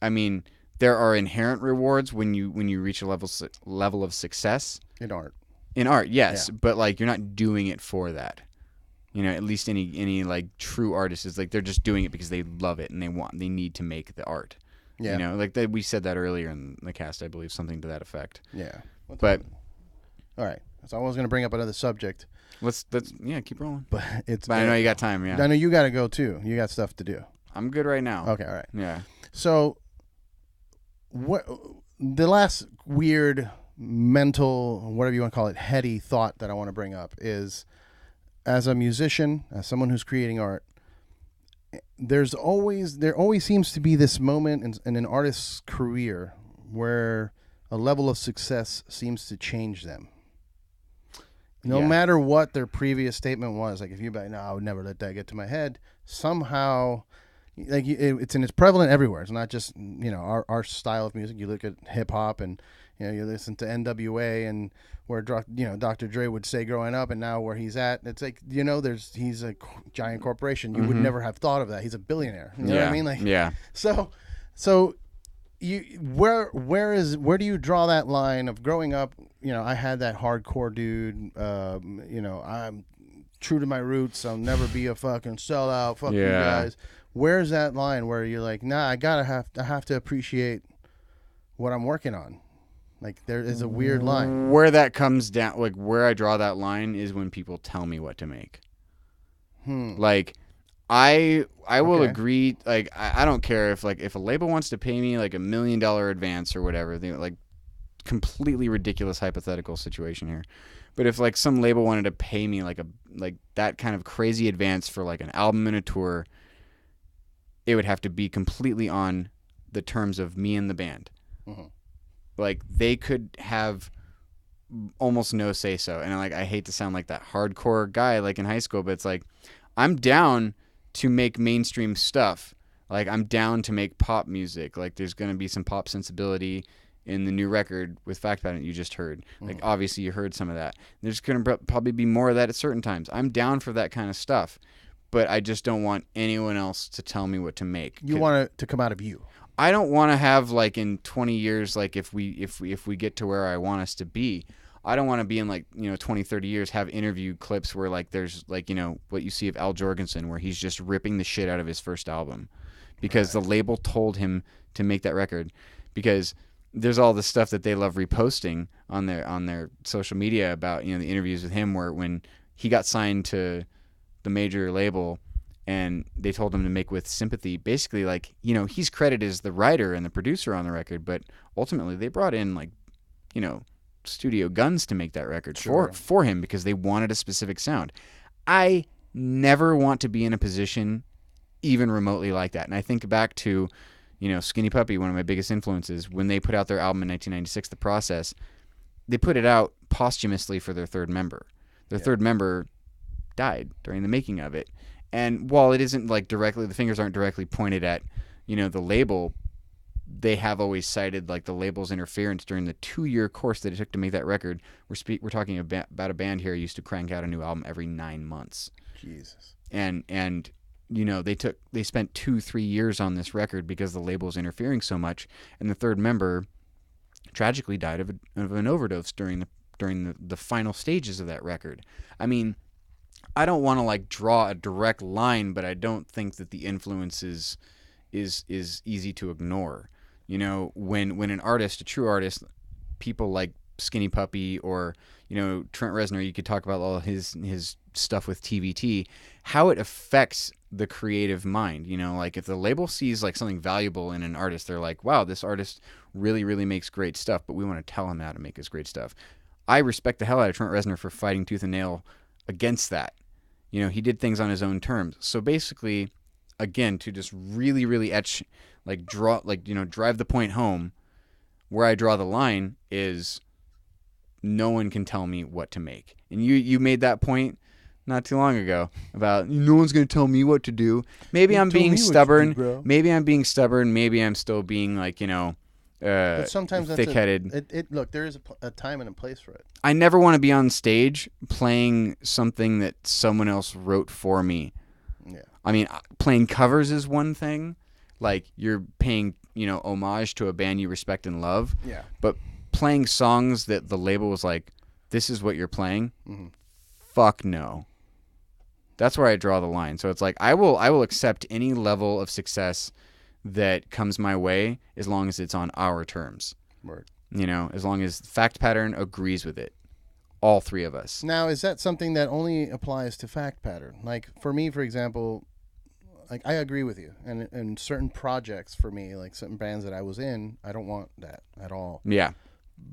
I mean there are inherent rewards when you reach a level of success in art. In art, yes, but like you're not doing it for that. You know, at least any like true artist is like they're just doing it because they love it and they need to make the art. Yeah. You know, like we said that earlier in the cast, I believe, something to that effect. Yeah. But all right. So I was going to bring up another subject. Let's keep rolling. But I know you got time, yeah. I know you got to go too. You got stuff to do. I'm good right now. Okay, all right. Yeah. So what the last weird mental, whatever you want to call it, heady thought that I want to bring up is as a musician, as someone who's creating art, there always seems to be this moment in an artist's career where a level of success seems to change them. No matter what their previous statement was, like if you're like, no, I would never let that get to my head, somehow like it's prevalent everywhere. It's not just our style of music. You look at hip hop and you listen to NWA and where Dr. Dre would say growing up, and now where he's at, it's like he's a giant corporation. You would never have thought of that. He's a billionaire. You know what I mean? Like So where do you draw that line of growing up? I had that hardcore dude. I'm true to my roots. I'll never be a fucking sellout. Fuck you guys. Where's that line where you're like, nah, I have to appreciate what I'm working on? Like there is a weird line. Where that comes down, like where I draw that line is when people tell me what to make. Like I will agree. Like I don't care if a label wants to pay me like $1 million advance or whatever. They like completely ridiculous hypothetical situation here. But if like some label wanted to pay me like that kind of crazy advance for like an album and a tour, it would have to be completely on the terms of me and the band. Like they could have almost no say so. And like I hate to sound like that hardcore guy like in high school, but it's like I'm down to make mainstream stuff. Like I'm down to make pop music. Like there's going to be some pop sensibility in the new record with Fact Pattern you just heard. Like obviously you heard some of that. There's going to probably be more of that at certain times. I'm down for that kind of stuff, but I just don't want anyone else to tell me what to make. You want it to come out of you. I don't want to have like in 20 years, like if we get to where I want us to be, I don't want to be in like 20, 30 years have interview clips where like there's like what you see of Al Jorgensen where he's just ripping the shit out of his first album because the label told him to make that record. Because there's all the stuff that they love reposting on their social media about the interviews with him where when he got signed to the major label and they told him to make with Sympathy, basically like he's credited as the writer and the producer on the record, but ultimately they brought in like studio guns to make that record for him because they wanted a specific sound. I never want to be in a position even remotely like that. And I think back to Skinny Puppy, one of my biggest influences, when they put out their album in 1996, The Process, they put it out posthumously for their third member. Their third member died during the making of it. And while it isn't like directly, the fingers aren't directly pointed at, the label, they have always cited like the label's interference during the 2-year course that it took to make that record. We're talking about a band here who used to crank out a new album every 9 months. Jesus. And they spent 2-3 years on this record because the label was interfering so much, and the third member tragically died of an overdose during the final stages of that record. I mean, I don't want to like draw a direct line, but I don't think that the influence is easy to ignore. When an artist, a true artist, people like Skinny Puppy or Trent Reznor, you could talk about all his stuff with TVT, how it affects the creative mind. Like if the label sees like something valuable in an artist, they're like, wow, this artist really, really makes great stuff, but we want to tell him how to make his great stuff. I respect the hell out of Trent Reznor for fighting tooth and nail against that. He did things on his own terms. So basically, again, to just really, really drive the point home, where I draw the line is no one can tell me what to make. And you made that point not too long ago about no one's going to tell me what to do. Maybe I'm being stubborn. Maybe I'm being stubborn. Maybe I'm still being like, but sometimes thick-headed. Look, there is a time and a place for it. I never want to be on stage playing something that someone else wrote for me. Yeah. I mean, playing covers is one thing. Like you're paying, homage to a band you respect and love. Yeah. But playing songs that the label was like, this is what you're playing. Mm-hmm. Fuck no. That's where I draw the line. So it's like I will accept any level of success that comes my way as long as it's on our terms. Right. As long as Fact Pattern agrees with it. All three of us. Now, is that something that only applies to Fact Pattern? Like for me, for example, like I agree with you. And in certain projects for me, like certain bands that I was in, I don't want that at all. Yeah.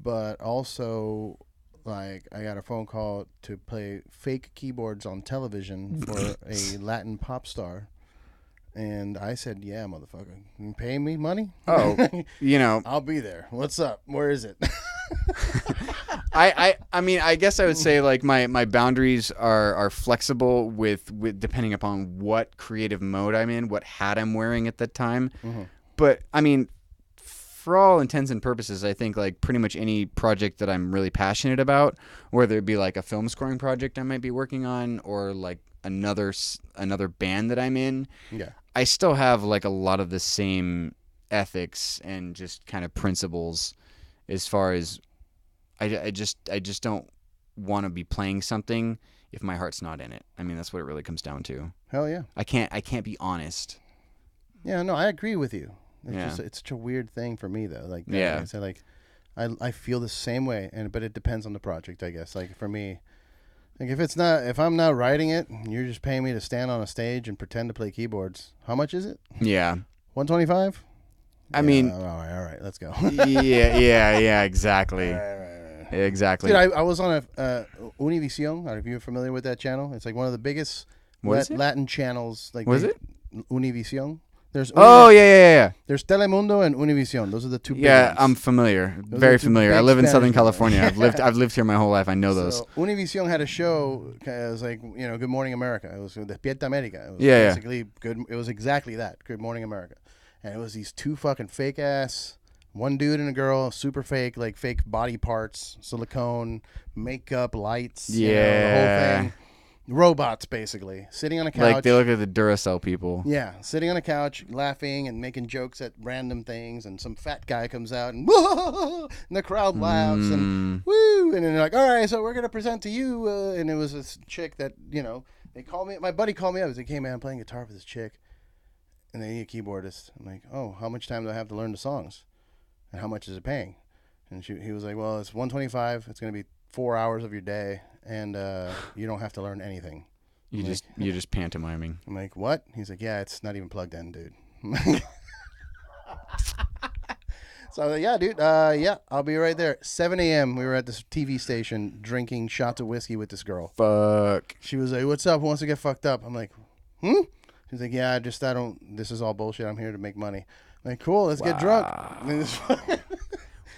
But also, like I got a phone call to play fake keyboards on television for a Latin pop star. And I said, yeah, motherfucker. You pay me money? Oh, I'll be there. What's up? Where is it? I mean, I guess I would say like my boundaries are flexible with depending upon what creative mode I'm in, what hat I'm wearing at that time. Mm-hmm. But I mean, for all intents and purposes, I think like pretty much any project that I'm really passionate about, whether it be like a film scoring project I might be working on or like another band that I'm in, I still have like a lot of the same ethics and just kind of principles as far as I just don't want to be playing something if my heart's not in it. I mean, that's what it really comes down to. Hell yeah. I can't be honest. Yeah, no, I agree with you. It's such a weird thing for me though. Like, I said, like, I feel the same way, but it depends on the project, I guess. Like for me, like if I'm not writing it, you're just paying me to stand on a stage and pretend to play keyboards. How much is it? Yeah. 125. I mean, all right, let's go. yeah, exactly. Right. Exactly. Dude, I was on a Univision. I don't know if you're familiar with that channel. It's like one of the biggest Latin channels. Like, what is it? Univision. There's yeah. There's Telemundo and Univision. Those are the two big Yeah, ones. I'm familiar. Very familiar. I live in Southern California. I've lived here my whole life. I know those. Univision had a show. It was like, Good Morning America. It was Despierta America. It was basically good. It was exactly that. Good Morning America. And it was these two fucking fake ass, one dude and a girl, super fake, like fake body parts, silicone, makeup, lights, the whole thing. Robots, basically, sitting on a couch. Like they look at the Duracell people. Yeah, sitting on a couch, laughing and making jokes at random things, and some fat guy comes out and whoa, and the crowd laughs and woo, and then they're like, all right, so we're gonna present to you, and it was this chick that they called me. My buddy called me up. He's like, hey man, I'm playing guitar for this chick, and they need a keyboardist. I'm like, oh, how much time do I have to learn the songs, and how much is it paying? And he was like, well, it's $125. It's gonna be 4 hours of your day. And you don't have to learn anything. You're just pantomiming. I'm like, what? He's like, yeah, it's not even plugged in, dude. So I was like, yeah, dude. I'll be right there. 7 a.m. We were at this TV station drinking shots of whiskey with this girl. Fuck. She was like, what's up? Who wants to get fucked up? I'm like, She's like, yeah, this is all bullshit. I'm here to make money. I'm like, cool, let's get drunk.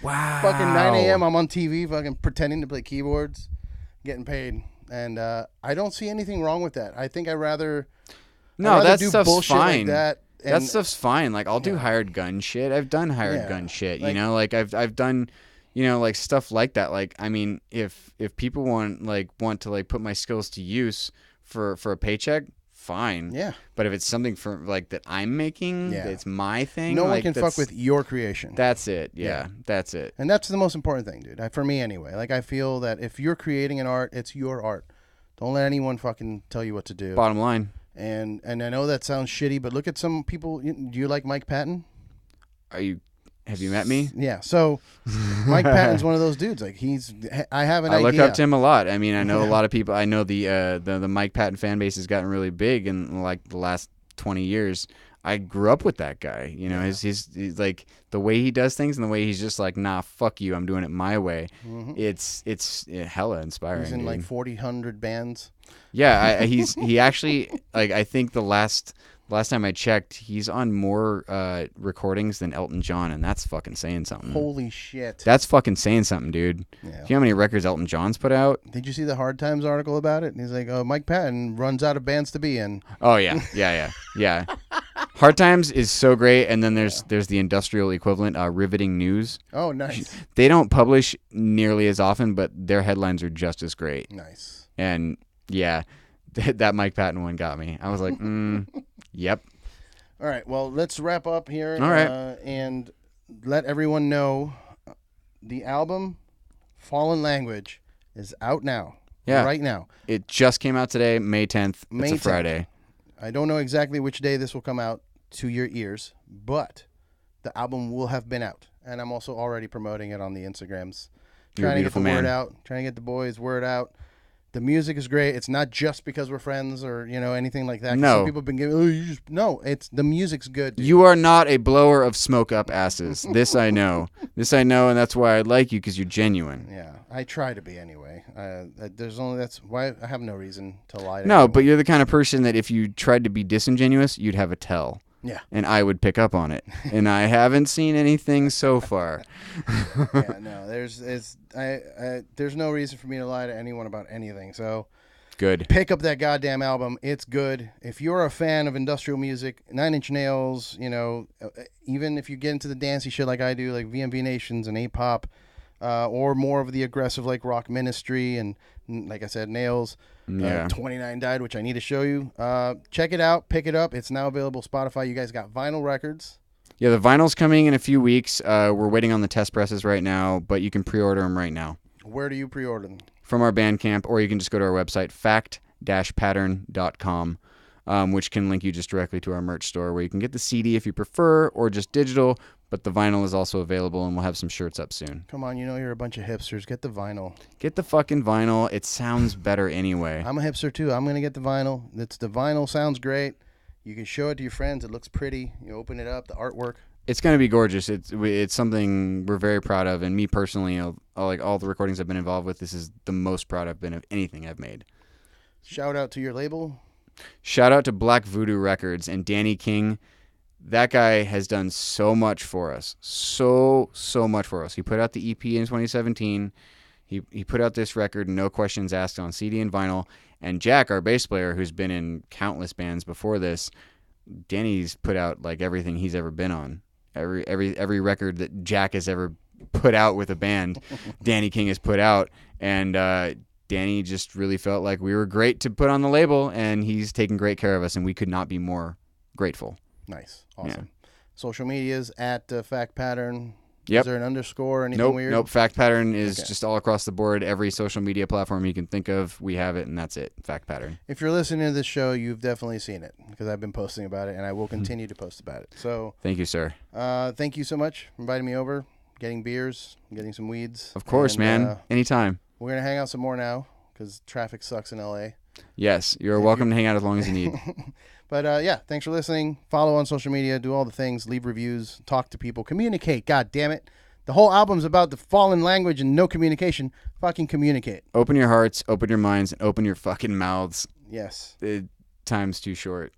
Wow. Fucking 9 a.m. I'm on TV fucking pretending to play keyboards. Getting paid, and I don't see anything wrong with that. I think I'd rather that do stuff's bullshit fine. Like that. That stuff's fine. Like I'll do hired gun shit. I've done hired gun shit. Like, I've done, like stuff like that. Like I mean, if people want to put my skills to use for a paycheck, fine. Yeah. But if it's something for like that I'm making, it's my thing. No one can fuck with your creation. That's it. Yeah, that's it. And that's the most important thing, dude. For me, anyway. Like I feel that if you're creating an art, it's your art. Don't let anyone fucking tell you what to do. Bottom line. And I know that sounds shitty, but look at some people. Do you like Mike Patton? Have you met me? Yeah. So Mike Patton's one of those dudes. Like I look up to him a lot. I mean, I know a lot of people. I know the Mike Patton fan base has gotten really big in like the last 20 years. I grew up with that guy. He's like the way he does things and the way he's just like, nah, fuck you. I'm doing it my way. Mm-hmm. It's hella inspiring. He's in like 400 bands. Yeah. He actually like, I think the last time I checked, he's on more recordings than Elton John, and that's fucking saying something. Holy shit. That's fucking saying something, dude. Yeah. Do you know how many records Elton John's put out? Did you see the Hard Times article about it? And he's like, oh, Mike Patton runs out of bands to be in. Oh, yeah. Yeah. Hard Times is so great, and then there's the industrial equivalent, Riveting News. Oh, nice. They don't publish nearly as often, but their headlines are just as great. Nice. And, yeah, that Mike Patton one got me. I was like, yep. All right. Well, let's wrap up here. All right. And let everyone know the album Fallen Language is out now. Yeah. Right now. It just came out today, May 10th. It's a Friday. I don't know exactly which day this will come out to your ears, but the album will have been out. And I'm also already promoting it on the Instagrams. Trying to get the word out. Trying to get the boys' word out. The music is great. It's not just because we're friends or anything like that. No, some people have been giving. It's the music's good. Dude. You are not a blower of smoke up asses. This I know. And that's why I like you, because you're genuine. Yeah, I try to be anyway. That's why I have no reason to lie. To anyone. But you're the kind of person that if you tried to be disingenuous, you'd have a tell. Yeah. And I would pick up on it. And I haven't seen anything so far. Yeah, no, there's no reason for me to lie to anyone about anything. So good. Pick up that goddamn album. It's good. If you're a fan of industrial music, Nine Inch Nails, even if you get into the dancey shit like I do, like VMV Nations and A-pop, or more of the aggressive like Rock Ministry and like I said, Nails. Yeah. 29 Died, which I need to show you. Check it out. Pick it up. It's now available Spotify. You guys got vinyl records. Yeah, the vinyl's coming in a few weeks. We're waiting on the test presses right now, but you can pre-order them right now. Where do you pre-order them? From our Bandcamp, or you can just go to our website, fact-pattern.com, which can link you just directly to our merch store, where you can get the CD if you prefer, or just digital, but the vinyl is also available, and we'll have some shirts up soon. Come on, you're a bunch of hipsters. Get the vinyl. Get the fucking vinyl. It sounds better anyway. I'm a hipster, too. I'm going to get the vinyl. The vinyl sounds great. You can show it to your friends. It looks pretty. You open it up, the artwork. It's going to be gorgeous. It's something we're very proud of, and me personally, like all the recordings I've been involved with, this is the most proud I've been of anything I've made. Shout out to your label. Shout out to Black Voodoo Records and Danny King. That guy has done so much for us. So much for us. He put out the EP in 2017. He put out this record, No Questions Asked, on CD and vinyl. And Jack, our bass player, who's been in countless bands before this, Danny's put out like everything he's ever been on. Every record that Jack has ever put out with a band, Danny King has put out. And Danny just really felt like we were great to put on the label, and he's taken great care of us, and we could not be more grateful. Nice. Awesome. Yeah. Social medias at Fact Pattern. Yep. Is there an underscore or anything weird? Nope. Fact Pattern is just all across the board. Every social media platform you can think of, we have it, and that's it. Fact Pattern. If you're listening to this show, you've definitely seen it, because I've been posting about it, and I will continue to post about it. So thank you, sir. Thank you so much for inviting me over, getting beers, getting some weeds. Of course, man. Anytime. We're going to hang out some more now, because traffic sucks in L.A. Yes, you're welcome to hang out as long as you need. But yeah, thanks for listening. Follow on social media, do all the things, leave reviews, talk to people, communicate. God damn it. The whole album's about the fallen language and no communication. Fucking communicate. Open your hearts, open your minds, and open your fucking mouths. Yes. Time's too short.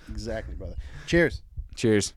Exactly, brother. Cheers. Cheers.